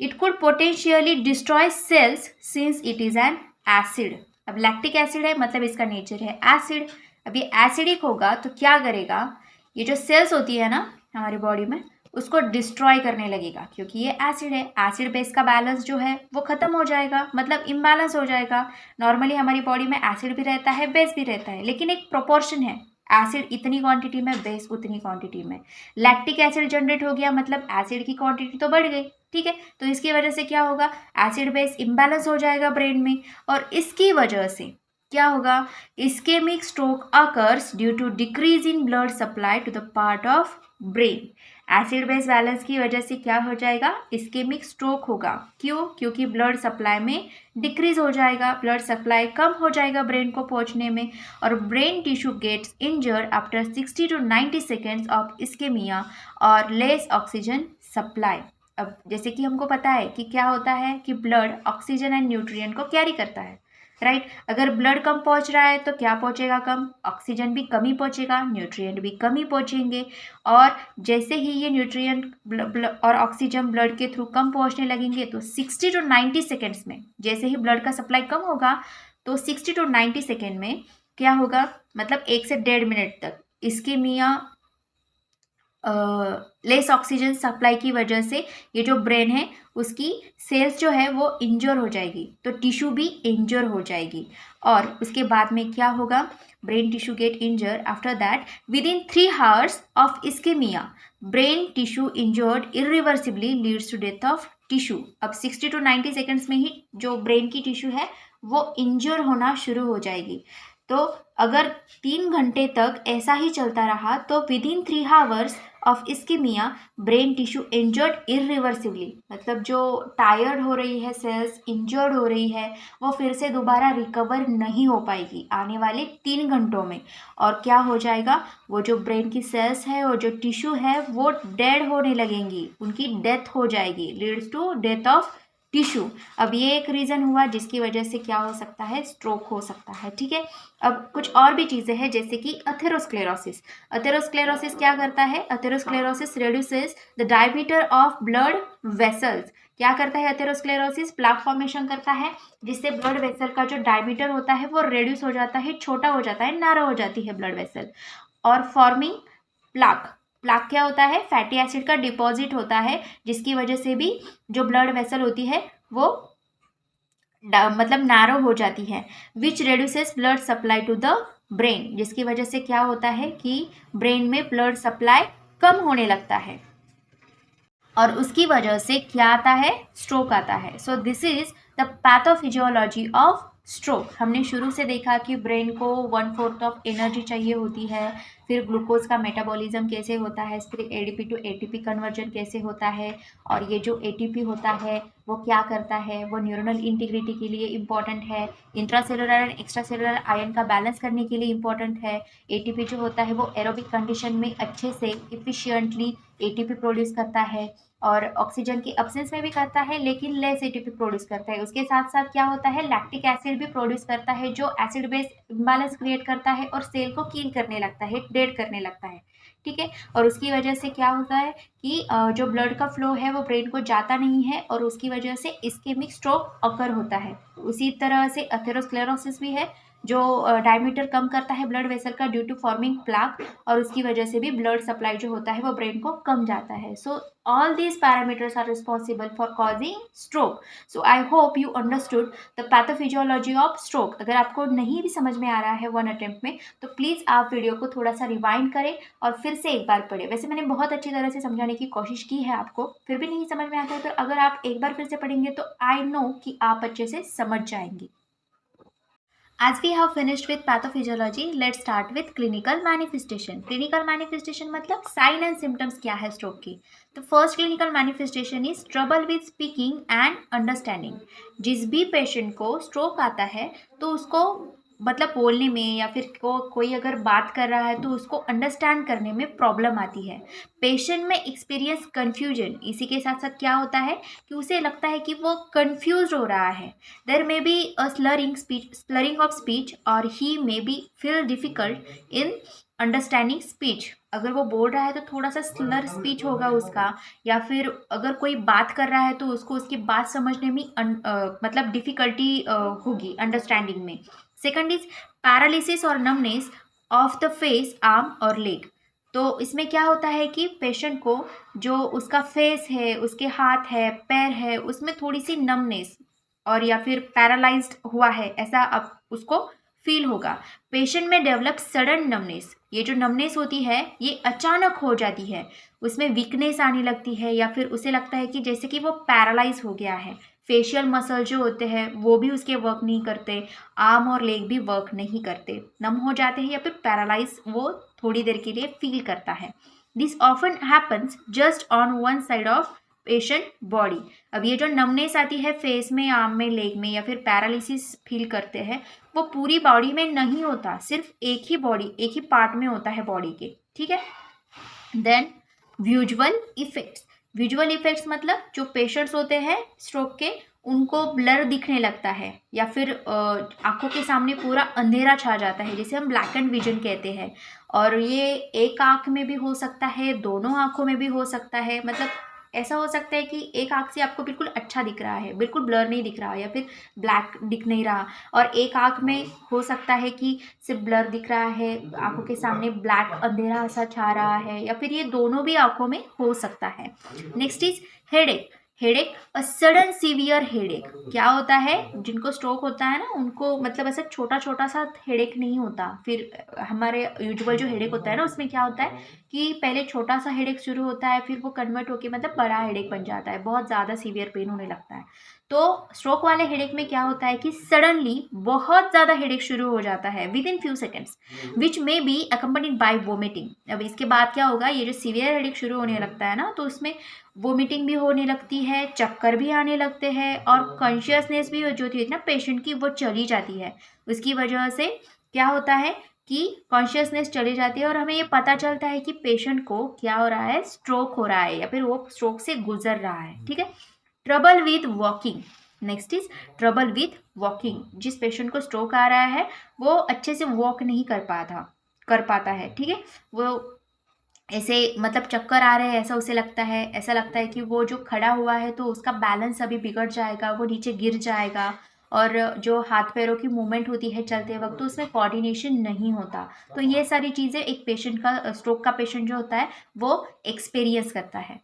It could potentially destroy cells since it is an acid. अब लैक्टिक एसिड है मतलब इसका नेचर है एसिड. अब ये एसिडिक होगा तो क्या करेगा? ये जो सेल्स होती है ना हमारी बॉडी में, उसको डिस्ट्रॉय करने लगेगा, क्योंकि ये एसिड है. एसिड बेस का बैलेंस जो है वो खत्म हो जाएगा, मतलब इम्बैलेंस हो जाएगा. नॉर्मली हमारी बॉडी में एसिड भी रहता है, बेस भी रहता है, लेकिन एक प्रोपोर्शन है. एसिड इतनी क्वांटिटी में, बेस उतनी क्वांटिटी में. लैक्टिक एसिड जनरेट हो गया मतलब एसिड की क्वांटिटी तो बढ़ गई. ठीक है. तो इसकी वजह से क्या होगा? एसिड बेस इम्बैलेंस हो जाएगा ब्रेन में, और इसकी वजह से क्या होगा? Ischemic stroke occurs due to decrease in blood supply to the part of brain. Acid base balance की वजह से क्या हो जाएगा? इस्केमिक स्ट्रोक होगा. क्यों? क्योंकि ब्लड सप्लाई में डिक्रीज हो जाएगा, ब्लड सप्लाई कम हो जाएगा ब्रेन को पहुंचने में, और brain tissue gets injured after 60 to 90 seconds of ischemia और लेस ऑक्सीजन सप्लाई. अब जैसे कि हमको पता है कि क्या होता है कि ब्लड ऑक्सीजन एंड न्यूट्रिएंट को कैरी करता है, राइट. अगर ब्लड कम पहुंच रहा है तो क्या पहुंचेगा? कम. ऑक्सीजन भी कम ही पहुंचेगा, न्यूट्रिएंट भी कम ही पहुंचेंगे. और जैसे ही ये न्यूट्रिएंट और ऑक्सीजन ब्लड के थ्रू कम पहुंचने लगेंगे तो 60 to 90 सेकेंड्स में, जैसे ही ब्लड का सप्लाई कम होगा तो 60 to 90 सेकेंड में क्या होगा? मतलब 1 से 1.5 मिनट तक इस्केमिया, लेस ऑक्सीजन सप्लाई की वजह से ये जो ब्रेन है उसकी सेल्स जो है वो इंजर हो जाएगी, तो टिश्यू भी इंजर हो जाएगी. और उसके बाद में क्या होगा? Brain tissue get injure. After that within 3 hours of ischemia brain tissue injured irreversibly leads to death of tissue. अब 60 to 90 सेकेंड्स में ही जो ब्रेन की टिश्यू है वो इंजर होना शुरू हो जाएगी. तो अगर 3 घंटे तक ऐसा ही चलता रहा तो within 3 hours of ischemia brain tissue injured irreversibly, मतलब जो टायर्ड हो रही है सेल्स, इंजर्ड हो रही है, वो फिर से दोबारा रिकवर नहीं हो पाएगी आने वाले 3 घंटों में. और क्या हो जाएगा? वो जो ब्रेन की सेल्स है और जो टिश्यू है वो डेड होने लगेंगी, उनकी डेथ हो जाएगी, leads to death of tissue. अब ये एक रीज़न हुआ जिसकी वजह से क्या हो सकता है? स्ट्रोक हो सकता है. ठीक है. अब कुछ और भी चीज़ें हैं जैसे कि अथेरोस्क्लेरोसिस. अथेरोस्क्लेरोसिस क्या करता है? Atherosclerosis reduces the diameter of blood vessels. क्या करता है अथेरोस्क्लेरोसिस? प्लाक फॉर्मेशन करता है जिससे ब्लड वेसल का जो डायमीटर होता है वो रिड्यूस हो जाता है, छोटा हो जाता है, नैरो हो जाती है ब्लड वेसल. और फॉर्मिंग प्लाक. प्लाक क्या होता है? फैटी एसिड का डिपॉजिट होता है जिसकी वजह से भी जो ब्लड वेसल होती है वो मतलब नैरो हो जाती है. Which reduces blood supply to the brain, जिसकी वजह से क्या होता है कि ब्रेन में ब्लड सप्लाई कम होने लगता है, और उसकी वजह से क्या आता है? स्ट्रोक आता है. सो this is the pathophysiology of stroke. हमने शुरू से देखा कि ब्रेन को 1/4 ऑफ एनर्जी चाहिए होती है, फिर ग्लूकोज का मेटाबॉलिज्म कैसे होता है, फिर एडीपी टू एटीपी कन्वर्जन कैसे होता है, और ये जो एटीपी होता है वो क्या करता है? वो न्यूरोनल इंटीग्रिटी के लिए इम्पॉर्टेंट है, इंट्रासेलुलर एंड एक्स्ट्रासेलुलर आयन का बैलेंस करने के लिए इम्पॉर्टेंट है. एटीपी जो होता है वो एरोबिक कंडीशन में अच्छे से इफिशियंटली एटीपी प्रोड्यूस करता है, और ऑक्सीजन की अब्सेंस में भी करता है लेकिन लेस एटीपी प्रोड्यूस करता है. उसके साथ साथ क्या होता है? लैक्टिक एसिड भी प्रोड्यूस करता है जो एसिड बेस इम्बैलेंस क्रिएट करता है और सेल को कील करने लगता है, डेड करने लगता है. ठीक है. और उसकी वजह से क्या होता है कि जो ब्लड का फ्लो है वो ब्रेन को जाता नहीं है, और उसकी वजह से इस्केमिक स्ट्रोक अकर होता है. उसी तरह से अथेरोस्क्लेरोसिस भी है जो डायमीटर कम करता है ब्लड वेसल का ड्यू टू फॉर्मिंग प्लाक, और उसकी वजह से भी ब्लड सप्लाई जो होता है वो ब्रेन को कम जाता है. सो all these parameters are responsible for causing stroke. So I hope you understood the pathophysiology of stroke. अगर आपको नहीं भी समझ में आ रहा है वन अटेम्प्ट में तो प्लीज़ आप वीडियो को थोड़ा सा रिवाइंड करें और फिर से एक बार पढ़ें. वैसे मैंने बहुत अच्छी तरह से समझाने की कोशिश की है आपको, फिर भी नहीं समझ में आता है तो अगर आप एक बार फिर से पढ़ेंगे तो आई नो कि आप अच्छे से समझ जाएंगे. As we have finished with pathophysiology, let's start with clinical manifestation. Clinical manifestation मतलब sign and symptoms क्या है stroke की. तो first clinical manifestation is trouble with speaking and understanding. जिस भी पेशेंट को stroke आता है तो उसको मतलब बोलने में या फिर कोई अगर बात कर रहा है तो उसको अंडरस्टैंड करने में प्रॉब्लम आती है। पेशेंट में एक्सपीरियंस कन्फ्यूजन, इसी के साथ साथ क्या होता है कि उसे लगता है कि वो कन्फ्यूज हो रहा है। There may be a slurring of speech और he may be feel difficult in understanding speech. अगर वो बोल रहा है तो थोड़ा सा स्लर स्पीच होगा उसका, या फिर अगर कोई बात कर रहा है तो उसको उसकी बात समझने में मतलब डिफिकल्टी होगी अंडरस्टैंडिंग में। सेकंड इज पैरालिसिस और numbness of the face, arm और लेग। तो इसमें क्या होता है कि पेशेंट को जो उसका फेस है, उसके हाथ है, पैर है, उसमें थोड़ी सी नमनेस और या फिर पैरालाइज्ड हुआ है ऐसा अब उसको फील होगा। पेशेंट में डेवलप सडन नमनेस, ये जो नमनेस होती है ये अचानक हो जाती है, उसमें वीकनेस आने लगती है या फिर उसे लगता है कि जैसे कि वो पैरालाइज हो गया है। फेशियल मसल जो होते हैं वो भी उसके वर्क नहीं करते, आर्म और लेग भी वर्क नहीं करते, नम हो जाते हैं या फिर पैरालाइज वो थोड़ी देर के लिए फील करता है। This often happens just on one side of patient body. अब ये जो नमनेस आती है फेस में, आर्म में, लेग में या फिर पैरालिसिस फील करते हैं, वो पूरी बॉडी में नहीं होता, सिर्फ एक ही पार्ट में होता है बॉडी के, ठीक है। Then visual effects. Visual effects मतलब जो पेशेंट्स होते हैं स्ट्रोक के, उनको ब्लर दिखने लगता है या फिर आंखों के सामने पूरा अंधेरा छा जाता है, जिसे हम ब्लैक एंड विजन कहते हैं। और ये एक आंख में भी हो सकता है, दोनों आंखों में भी हो सकता है। मतलब ऐसा हो सकता है कि एक आंख से आपको बिल्कुल अच्छा दिख रहा है, बिल्कुल ब्लर नहीं दिख रहा, या फिर ब्लैक दिख नहीं रहा, और एक आंख में हो सकता है कि सिर्फ ब्लर दिख रहा है, आंखों के सामने ब्लैक अंधेरा सा छा रहा है, या फिर ये दोनों भी आंखों में हो सकता है। Next is headache. Headache a sudden severe headache. क्या होता है, जिनको स्ट्रोक होता है ना उनको मतलब ऐसा छोटा छोटा सा हेडेक नहीं होता। फिर हमारे यूजुअल जो हेडेक होता है ना उसमें क्या होता है कि पहले छोटा सा हेडेक शुरू होता है, फिर वो कन्वर्ट होके मतलब बड़ा हेडेक बन जाता है, बहुत ज़्यादा सीवियर पेन होने लगता है। तो स्ट्रोक वाले हेडेक में क्या होता है कि सडनली बहुत ज़्यादा हेडेक शुरू हो जाता है with in few seconds, which may be accompanied by vomiting. अब इसके बाद क्या होगा, ये जो सीवियर हेडेक शुरू होने लगता है ना तो उसमें वोमिटिंग भी होने लगती है, चक्कर भी आने लगते हैं, और कॉन्शियसनेस भी जो थी ना पेशेंट की वो चली जाती है। उसकी वजह से क्या होता है कि कॉन्शियसनेस चली जाती है और हमें ये पता चलता है कि पेशेंट को क्या हो रहा है, स्ट्रोक हो रहा है या फिर वो स्ट्रोक से गुजर रहा है, ठीक है। Trouble with walking. Next is trouble with walking. जिस पेशेंट को स्ट्रोक आ रहा है वो अच्छे से वॉक नहीं कर पाता है, ठीक है। वो ऐसे मतलब चक्कर आ रहे हैं ऐसा उसे लगता है, ऐसा लगता है कि वो जो खड़ा हुआ है तो उसका बैलेंस अभी बिगड़ जाएगा, वो नीचे गिर जाएगा, और जो हाथ पैरों की मूवमेंट होती है चलते वक्त तो उसमें कोऑर्डिनेशन नहीं होता। तो ये सारी चीज़ें एक पेशेंट का, स्ट्रोक का पेशेंट जो होता है वो एक्सपीरियंस करता है।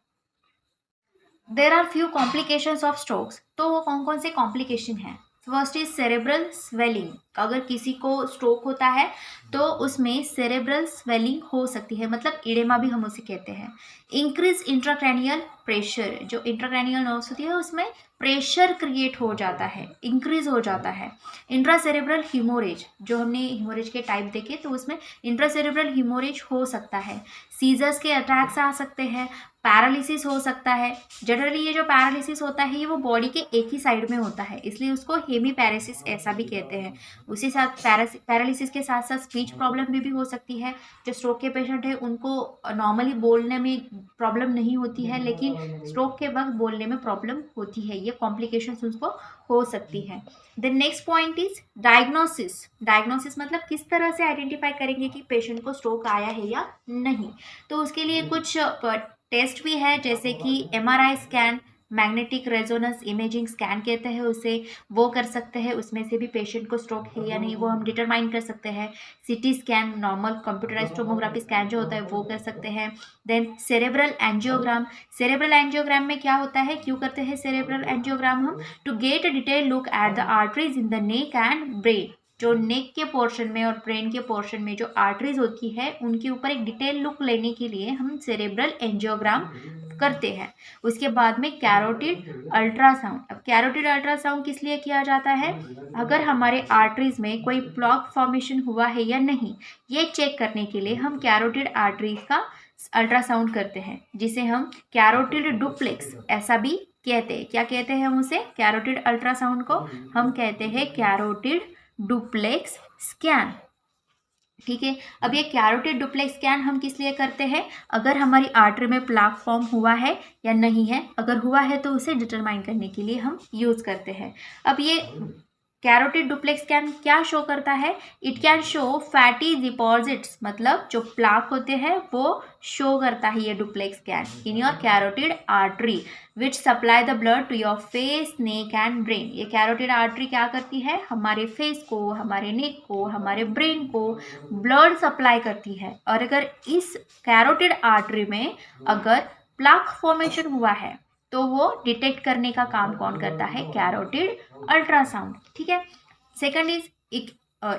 There are few complications of strokes. तो वो कौन कौन से कॉम्प्लिकेशन हैं? First is cerebral swelling. अगर किसी को स्ट्रोक होता है तो उसमें सेरेब्रल स्वेलिंग हो सकती है, मतलब इडेमा भी हम उसे कहते हैं। Increase intracranial pressure. जो इंट्राक्रैनियल नर्व्स होती है उसमें प्रेशर क्रिएट हो जाता है, इंक्रीज हो जाता है। इंट्रासेरेब्रल हीमोरेज, जो हमने हीमोरेज के टाइप देखे तो उसमें इंट्रासेरेब्रल हीमोरेज हो सकता है। सीजर्स के अटैक्स आ सकते हैं, पैरालिसिस हो सकता है। जनरली ये जो पैरालिसिस होता है ये वो बॉडी के एक ही साइड में होता है, इसलिए उसको हेमीपैरेसिस ऐसा भी कहते हैं। उसी साथ पैरालिसिस के साथ साथ स्पीच प्रॉब्लम भी हो सकती है। जो स्ट्रोक के पेशेंट है उनको नॉर्मली बोलने में प्रॉब्लम नहीं होती है, लेकिन स्ट्रोक के वक्त बोलने में प्रॉब्लम होती है, ये कॉम्प्लिकेशंस उनको हो सकती है। Then next point is diagnosis. Diagnosis मतलब किस तरह से आइडेंटिफाई करेंगे कि पेशेंट को स्ट्रोक आया है या नहीं। तो उसके लिए कुछ टेस्ट भी है, जैसे कि MRI scan, magnetic resonance imaging scan कहते हैं उसे, वो कर सकते हैं। उसमें से भी पेशेंट को स्ट्रोक है या नहीं वो हम डिटरमाइन कर सकते हैं। CT scan, normal computerized tomography scan जो होता है वो कर सकते हैं। Then cerebral angiogram. Cerebral angiogram में क्या होता है, क्यों करते हैं सेरेब्रल एंजियोग्राम हम? To get a detail look at the arteries in the neck and brain. जो नेक के पोर्शन में और ब्रेन के पोर्शन में जो आर्टरीज होती है उनके ऊपर एक डिटेल लुक लेने के लिए हम सेरेब्रल एंजियोग्राम करते हैं। उसके बाद में कैरोटिड अल्ट्रासाउंड। अब कैरोटिड अल्ट्रासाउंड किस लिए किया जाता है? अगर हमारे आर्टरीज में कोई प्लॉक फॉर्मेशन हुआ है या नहीं ये चेक करने के लिए हम कैरोटिड आर्टरीज का अल्ट्रासाउंड करते हैं, जिसे हम कैरोटिड डुप्लेक्स ऐसा भी कहते हैं। क्या कहते हैं हम उसे? कैरोटिड अल्ट्रासाउंड को हम कहते हैं कैरोटिड डुप्लेक्स स्कैन। ठीक है, अब ये कैरोटिड डुप्लेक्स स्कैन हम किस लिए करते हैं? अगर हमारी आर्टरी में प्लाक फॉर्म हुआ है या नहीं है, अगर हुआ है तो उसे डिटरमाइन करने के लिए हम यूज़ करते हैं। अब ये कैरोटिड डुप्लेक्स स्कैन क्या शो करता है? It can show fatty deposits, मतलब जो प्लाक होते हैं वो शो करता है ये duplex scan in your carotid artery which supply the blood to your face, neck and brain. ये कैरोटिड आर्टरी क्या करती है? हमारे फेस को, हमारे नेक को, हमारे ब्रेन को ब्लड सप्लाई करती है। और अगर इस कैरोटिड आर्टरी में अगर प्लाक फॉर्मेशन हुआ है तो वो डिटेक्ट करने का काम कौन करता है? Carotid ultrasound. ठीक है, सेकंड इज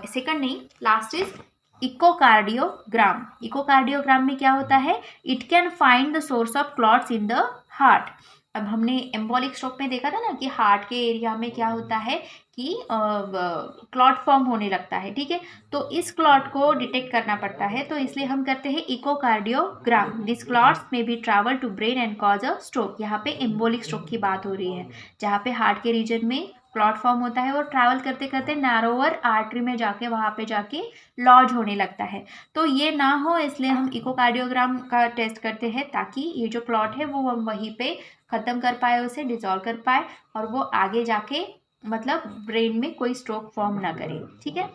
सेकंड नहीं, लास्ट इज इकोकार्डियोग्राम। इकोकार्डियोग्राम में क्या होता है? It can find the source of clots in the heart. अब हमने एम्बोलिक स्ट्रोक में देखा था ना कि हार्ट के एरिया में क्या होता है कि क्लॉट फॉर्म होने लगता है। ठीक है, तो इस क्लॉट को डिटेक्ट करना पड़ता है, तो इसलिए हम करते हैं echocardiogram. This clots may be travel to brain and cause a stroke. यहाँ पे एम्बोलिक स्ट्रोक की बात हो रही है, जहाँ पे हार्ट के रीजन में क्लॉट फॉर्म होता है, वो ट्रैवल करते करते नैरोअर आर्टरी में जाके वहाँ पे जाके लॉज होने लगता है। तो ये ना हो इसलिए हम इकोकार्डियोग्राम का टेस्ट करते हैं, ताकि ये जो क्लॉट है वो हम वहीं पे ख़त्म कर पाए, उसे डिजॉल्व कर पाए और वो आगे जाके मतलब ब्रेन में कोई स्ट्रोक फॉर्म ना करे। ठीक है,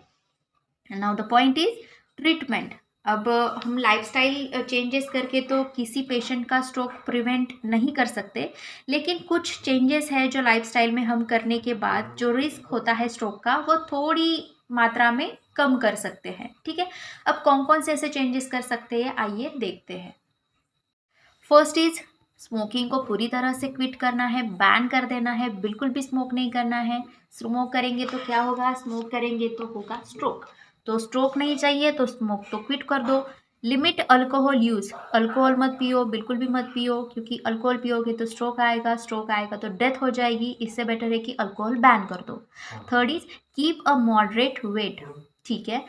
now the point is treatment. अब हम लाइफस्टाइल चेंजेस करके तो किसी पेशेंट का स्ट्रोक प्रिवेंट नहीं कर सकते, लेकिन कुछ चेंजेस है जो लाइफस्टाइल में हम करने के बाद जो रिस्क होता है स्ट्रोक का वो थोड़ी मात्रा में कम कर सकते हैं। ठीक है, अब कौन कौन से ऐसे चेंजेस कर सकते हैं, आइए देखते हैं। फर्स्ट इज स्मोकिंग को पूरी तरह से क्विट करना है, बैन कर देना है, बिल्कुल भी स्मोक नहीं करना है। स्मोक करेंगे तो क्या होगा? स्मोक करेंगे तो होगा स्ट्रोक। तो स्ट्रोक नहीं चाहिए तो स्मोक तो क्विट कर दो। लिमिट अल्कोहल यूज़, अल्कोहल मत पियो, बिल्कुल भी मत पियो, क्योंकि अल्कोहल पियोगे तो स्ट्रोक आएगा, स्ट्रोक आएगा तो डेथ हो जाएगी। इससे बेटर है कि अल्कोहल बैन कर दो। Third is keep a moderate weight. ठीक है,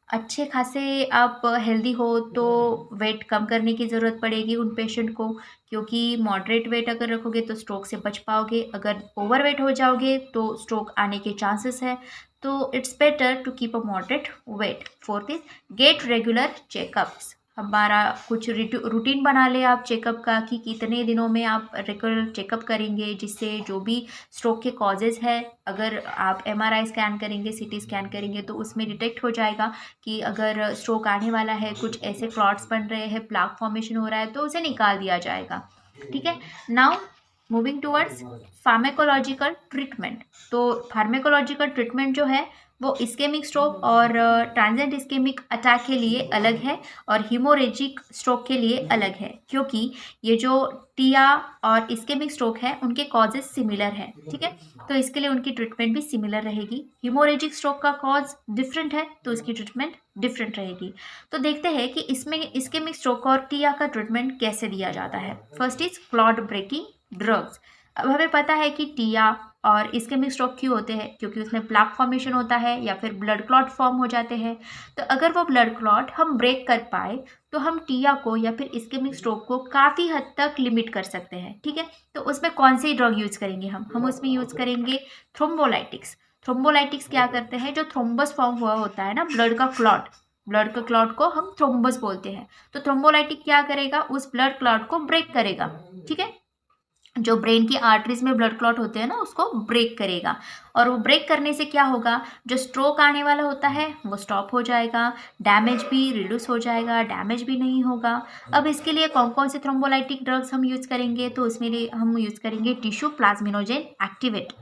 अच्छे खासे आप हेल्दी हो तो वेट कम करने की ज़रूरत पड़ेगी उन पेशेंट को, क्योंकि मॉडरेट वेट अगर रखोगे तो स्ट्रोक से बच पाओगे। अगर ओवर वेट हो जाओगे तो स्ट्रोक आने के चांसेस है, तो it's better to keep a moderate weight. Fourth is get regular checkups. हमारा कुछ रूटीन बना ले आप चेकअप का कि कितने दिनों में आप रेगुलर चेकअप करेंगे, जिससे जो भी स्ट्रोक के कॉजेज़ है, अगर आप एमआरआई स्कैन करेंगे, सीटी स्कैन करेंगे तो उसमें डिटेक्ट हो जाएगा कि अगर स्ट्रोक आने वाला है, कुछ ऐसे क्लॉट्स बन रहे हैं, प्लाक फॉर्मेशन हो रहा है, तो उसे निकाल दिया जाएगा। ठीक है, now moving towards pharmacological treatment. तो फार्मेकोलॉजिकल ट्रीटमेंट जो है वो इस्केमिक स्ट्रोक और ट्रांजिएंट इस्केमिक अटैक के लिए अलग है और हीमोरेजिक स्ट्रोक के लिए अलग है, क्योंकि ये जो टिया और इस्केमिक स्ट्रोक है उनके कॉजेज सिमिलर है। ठीक है, तो इसके लिए उनकी ट्रीटमेंट भी सिमिलर रहेगी। हीमोरेजिक स्ट्रोक का कॉज डिफरेंट है तो इसकी ट्रीटमेंट डिफरेंट रहेगी। तो देखते हैं कि इसमें इस्केमिक स्ट्रोक और टिया का ट्रीटमेंट कैसे दिया जाता है। First is clot breaking drugs. अब हमें पता है कि टिया और इस्केमिक स्ट्रोक क्यों होते हैं, क्योंकि उसमें प्लाक फॉर्मेशन होता है या फिर ब्लड क्लॉट फॉर्म हो जाते हैं। तो अगर वो ब्लड क्लॉट हम ब्रेक कर पाए तो हम टिया को या फिर इस्केमिक स्ट्रोक को काफ़ी हद तक लिमिट कर सकते हैं। ठीक है, तो उसमें कौन सी ड्रग यूज़ करेंगे? हम उसमें यूज़ करेंगे थ्रोम्बोलाइटिक्स। थ्रोम्बोलाइटिक्स क्या करते हैं? जो थ्रोम्बस फॉर्म हुआ होता है ना, ब्लड का क्लॉट को हम थ्रोम्बस बोलते हैं। तो थ्रोम्बोलाइटिक क्या करेगा? उस ब्लड क्लॉट को ब्रेक करेगा। ठीक है, जो ब्रेन की आर्टरीज में ब्लड क्लॉट होते हैं ना, उसको ब्रेक करेगा। और वो ब्रेक करने से क्या होगा? जो स्ट्रोक आने वाला होता है वो स्टॉप हो जाएगा, डैमेज भी रिड्यूस हो जाएगा, डैमेज भी नहीं होगा। अब इसके लिए कौन कौन से थ्रोम्बोलाइटिक ड्रग्स हम यूज़ करेंगे? तो उसमें लिए हम यूज़ करेंगे टिश्यू प्लाज्मिनोजेन एक्टिवेट,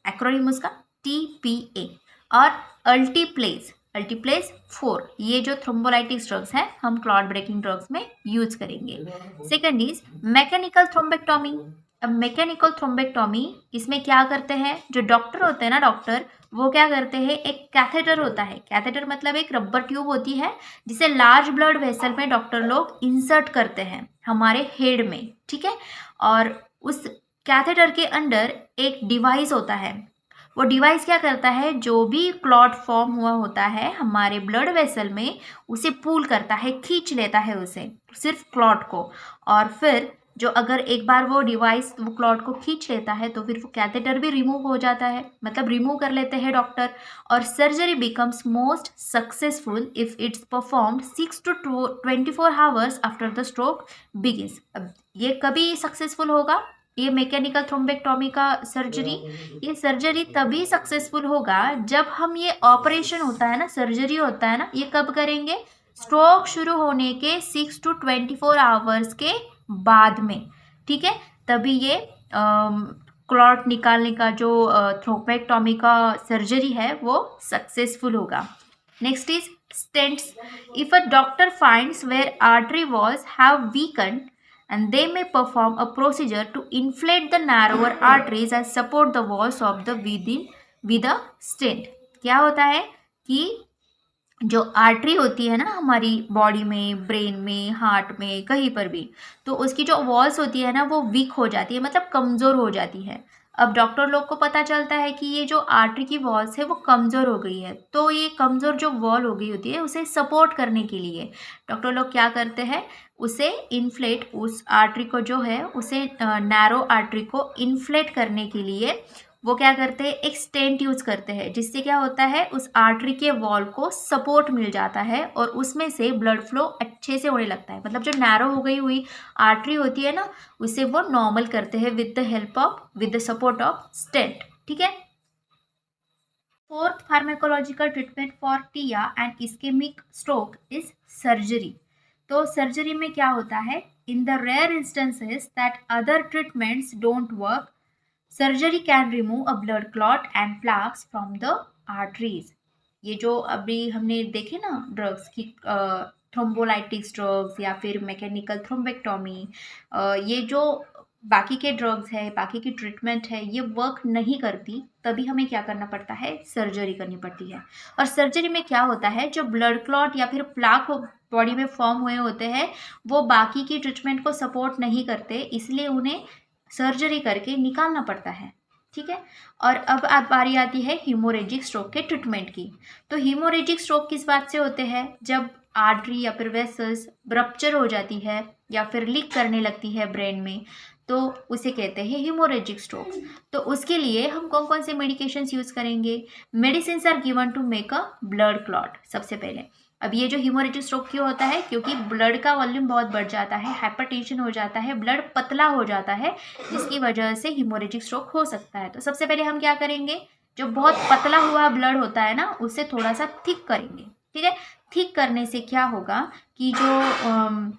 एक्रोनिम उसका TPA, और अल्टीप्लेज 4। ये जो थ्रोम्बोलाइटिक ड्रग्स हैं हम क्लॉट ब्रेकिंग ड्रग्स में यूज करेंगे। Second is mechanical thrombectomy. अब मैकेनिकल थ्रोम्बेक्टोमी, इसमें क्या करते हैं? जो डॉक्टर होते हैं ना, डॉक्टर वो क्या करते हैं? एक कैथेटर होता है, कैथेटर मतलब एक रबर ट्यूब होती है जिसे लार्ज ब्लड वेसल में डॉक्टर लोग इंसर्ट करते हैं हमारे हेड में। ठीक है, और उस कैथेटर के अंदर एक डिवाइस होता है। वो डिवाइस क्या करता है? जो भी क्लॉट फॉर्म हुआ होता है हमारे ब्लड वेसल में, उसे पुल करता है, खींच लेता है उसे, सिर्फ क्लॉट को। और फिर जो अगर एक बार वो डिवाइस वो क्लॉट को खींच लेता है तो फिर वो कैथेटर भी रिमूव हो जाता है, मतलब रिमूव कर लेते हैं डॉक्टर। और surgery becomes most successful if it's performed 6 to 24 hours after the stroke begins. अब ये कभी सक्सेसफुल होगा, ये मैकेनिकल थ्रोम्बेक्टोमी का सर्जरी, ये सर्जरी तभी सक्सेसफुल होगा जब हम ये ऑपरेशन होता है ना, सर्जरी होता है ना, ये कब करेंगे, स्ट्रोक शुरू होने के 6 to 24 आवर्स के बाद में, ठीक है, तभी ये क्लॉट निकालने का जो थ्रोम्बेक्टोमी का सर्जरी है वो सक्सेसफुल होगा। Next is stents. If a doctor finds where artery walls have weaken and they may perform a procedure to inflate the narrower arteries and support the walls of the within with a stent। क्या होता है कि जो artery होती है ना हमारी body में, ब्रेन में, हार्ट में, कहीं पर भी, तो उसकी जो वॉल्स होती है ना वो वीक हो जाती है, मतलब कमज़ोर हो जाती है। अब डॉक्टर लोग को पता चलता है कि ये जो आर्टरी की वॉल्स है वो कमज़ोर हो गई है, तो ये कमज़ोर जो वॉल हो गई होती है उसे सपोर्ट करने के लिए डॉक्टर लोग क्या करते हैं, उसे इन्फ्लेट, उस आर्टरी को जो है उसे नैरो आर्टरी को इन्फ्लेट करने के लिए वो क्या करते हैं, एक स्टेंट यूज करते हैं, जिससे क्या होता है उस आर्टरी के वॉल को सपोर्ट मिल जाता है और उसमें से ब्लड फ्लो अच्छे से होने लगता है। मतलब जो नैरो हो गई हुई आर्टरी होती है ना उसे वो नॉर्मल करते हैं with the support of stent, ठीक है। Fourth pharmacological treatment for TIA and ischemic stroke is surgery. तो सर्जरी में क्या होता है, in the rare instances that other treatments don't work, surgery can remove a blood clot and plaques from the arteries. ये जो अभी हमने देखे ना ड्रग्स की, थ्रोम्बोलाइटिक्स ड्रग्स या फिर मैकेनिकल थ्रोम्बेक्टोमी, ये जो बाकी के ड्रग्स है, बाकी की ट्रीटमेंट है, ये वर्क नहीं करती, तभी हमें क्या करना पड़ता है, सर्जरी करनी पड़ती है। और सर्जरी में क्या होता है, जो ब्लड क्लॉट या फिर प्लाक बॉडी में फॉर्म हुए होते हैं वो बाकी की ट्रीटमेंट को सपोर्ट नहीं करते, इसलिए उन्हें सर्जरी करके निकालना पड़ता है, ठीक है। और अब बारी आती है हीमोरेजिक स्ट्रोक के ट्रीटमेंट की। तो हीमोरेजिक स्ट्रोक किस बात से होते हैं, जब आर्टरी या फिर वेसल्स रप्चर हो जाती है या फिर लीक करने लगती है ब्रेन में, तो उसे कहते हैं हीमोरेजिक स्ट्रोक। तो उसके लिए हम कौन कौन से मेडिकेशंस यूज़ करेंगे, medicines are given to make a blood clot सबसे पहले। अब ये जो हीमोरेजिक स्ट्रोक क्यों होता है, क्योंकि ब्लड का वॉल्यूम बहुत बढ़ जाता है, हाइपरटेंशन हो जाता है, ब्लड पतला हो जाता है, जिसकी वजह से हीमोरेजिक स्ट्रोक हो सकता है। तो सबसे पहले हम क्या करेंगे, जो बहुत पतला हुआ ब्लड होता है ना उसे थोड़ा सा थिक करेंगे, ठीक है। थिक करने से क्या होगा कि जो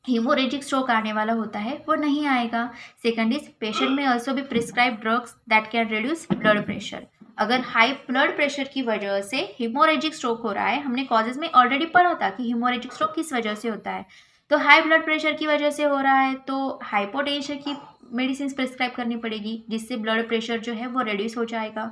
हीमोरेजिक स्ट्रोक आने वाला होता है वो नहीं आएगा। सेकंड इज पेशेंट में ऑल्सो भी prescribe drugs that can reduce blood pressure. अगर हाई ब्लड प्रेशर की वजह से हीमोरेजिक स्ट्रोक हो रहा है, हमने कॉजेज में ऑलरेडी पढ़ा था कि हीमोरेजिक स्ट्रोक किस वजह से होता है, तो हाई ब्लड प्रेशर की वजह से हो रहा है तो हाइपोटेंशन की मेडिसिन प्रिस्क्राइब करनी पड़ेगी, जिससे ब्लड प्रेशर जो है वो रिड्यूस हो जाएगा।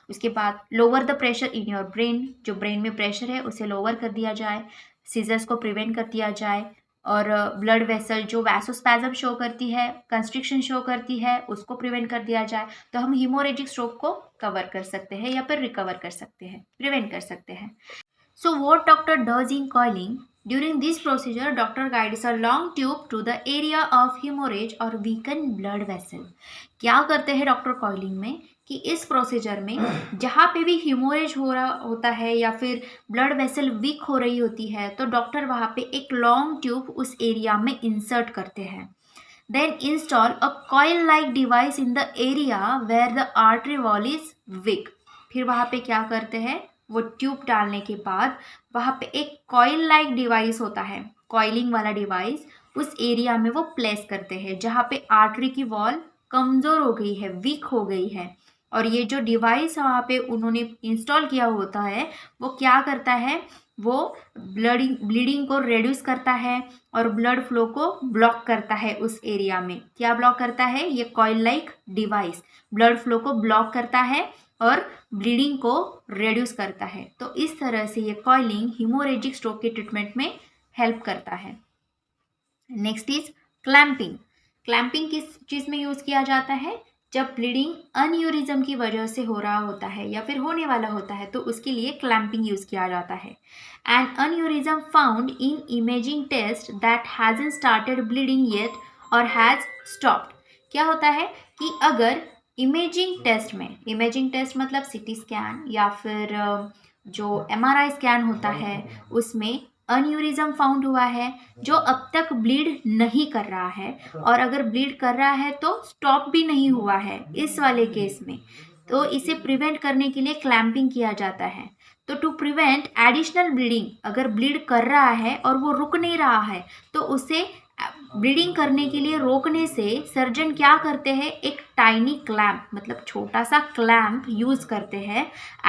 उसके बाद lower the pressure in your brain, जो ब्रेन में प्रेशर है उसे लोअर कर दिया जाए, सीजर्स को प्रिवेंट कर दिया जाए, और ब्लड वेसल जो वैसोस्पैज्म शो करती है, कंस्ट्रिक्शन शो करती है, उसको प्रिवेंट कर दिया जाए, तो हम हीमोरेजिक स्ट्रोक को कवर कर सकते हैं या फिर रिकवर कर सकते हैं, प्रिवेंट कर सकते हैं। So what doctor does in coiling? During this procedure, doctor guides a long tube to the area of hemorrhage or weakened blood vessel। क्या करते हैं डॉक्टर कॉइलिंग में कि इस प्रोसीजर में जहाँ पे भी हीमोरेज हो रहा होता है या फिर ब्लड वेसल वीक हो रही होती है, तो डॉक्टर वहाँ पे एक लॉन्ग ट्यूब उस एरिया में इंसर्ट करते हैं। Then install a coil like device in the area where the artery wall is weak. फिर वहाँ पे क्या करते हैं, वो ट्यूब डालने के बाद वहाँ पे एक कॉइल लाइक डिवाइस होता है, कॉइलिंग वाला डिवाइस, उस एरिया में वो प्लेस करते हैं जहाँ पे आर्टरी की वॉल कमज़ोर हो गई है, वीक हो गई है। और ये जो डिवाइस वहाँ पे उन्होंने इंस्टॉल किया होता है वो क्या करता है, वो ब्लीडिंग को रिड्यूस करता है और ब्लड फ्लो को ब्लॉक करता है उस एरिया में। क्या ब्लॉक करता है, ये coil like device blood flow को ब्लॉक करता है और ब्लीडिंग को रिड्यूस करता है। तो इस तरह से ये कॉइलिंग हीमोरेजिक स्ट्रोक के ट्रीटमेंट में हेल्प करता है। Next is clamping. क्लैंपिंग किस चीज़ में यूज़ किया जाता है, जब ब्लीडिंग अनयूरिज्म की वजह से हो रहा होता है या फिर होने वाला होता है तो उसके लिए क्लैंपिंग यूज़ किया जाता है। And aneurysm found in imaging test that hasn't started bleeding yet or has stopped. क्या होता है कि अगर इमेजिंग टेस्ट में, इमेजिंग टेस्ट मतलब सीटी स्कैन या फिर जो एमआरआई स्कैन होता है उसमें अन्यूरिज्म फाउंड हुआ है जो अब तक ब्लीड नहीं कर रहा है, और अगर ब्लीड कर रहा है तो स्टॉप भी नहीं हुआ है इस वाले केस में, तो इसे प्रिवेंट करने के लिए क्लैंपिंग किया जाता है। तो टू प्रिवेंट एडिशनल ब्लीडिंग, अगर ब्लीड कर रहा है और वो रुक नहीं रहा है तो उसे ब्लीडिंग करने के लिए रोकने से सर्जन क्या करते हैं, एक टाइनी क्लैम्प मतलब छोटा सा क्लैम्प यूज करते हैं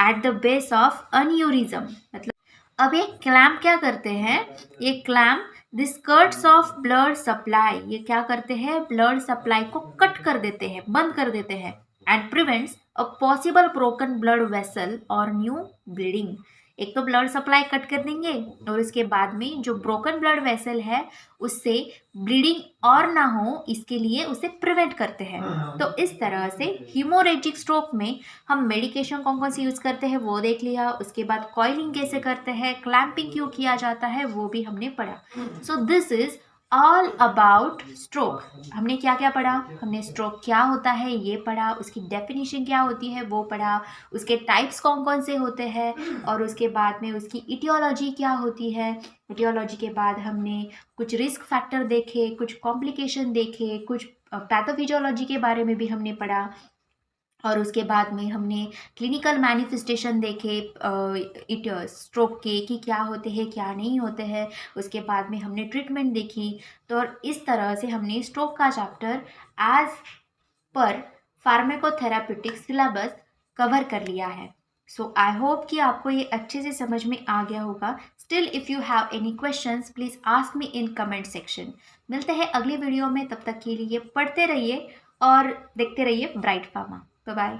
एट द बेस ऑफ अन्यूरिज्म। मतलब अब ये क्लैम्प क्या करते हैं, ये clamp the skirts of blood supply, ये क्या करते हैं, ब्लड सप्लाई को कट कर देते हैं, बंद कर देते हैं, and prevents a possible broken blood vessel और न्यू ब्लीडिंग। एक तो ब्लड सप्लाई कट कर देंगे और उसके बाद में जो ब्रोकन ब्लड वेसल है उससे ब्लीडिंग और ना हो इसके लिए उसे प्रिवेंट करते हैं। तो इस तरह से हीमोरेजिक स्ट्रोक में हम मेडिकेशन कौन कौन सी यूज़ करते हैं वो देख लिया, उसके बाद कॉइलिंग कैसे करते हैं, क्लैंपिंग क्यों किया जाता है वो भी हमने पढ़ा। सो this is all about stroke. हमने क्या क्या पढ़ा, हमने स्ट्रोक क्या होता है ये पढ़ा, उसकी डेफिनेशन क्या होती है वो पढ़ा, उसके टाइप्स कौन कौन से होते हैं, और उसके बाद में उसकी इटियोलॉजी क्या होती है। इटियोलॉजी के बाद हमने कुछ रिस्क फैक्टर देखे, कुछ कॉम्प्लिकेशन देखे, कुछ पैथोफिजियोलॉजी के बारे में भी हमने पढ़ा, और उसके बाद में हमने क्लिनिकल मैनिफेस्टेशन देखे स्ट्रोक के कि क्या होते हैं क्या नहीं होते हैं। उसके बाद में हमने ट्रीटमेंट देखी। तो और इस तरह से हमने स्ट्रोक का chapter as per फार्माकोथेराप्यूटिक syllabus cover कर लिया है। सो आई होप कि आपको ये अच्छे से समझ में आ गया होगा। Still if you have any questions please ask me in comment section. मिलते हैं अगली वीडियो में, तब तक के लिए पढ़ते रहिए और देखते रहिए ब्राइट फार्मा। Bye bye.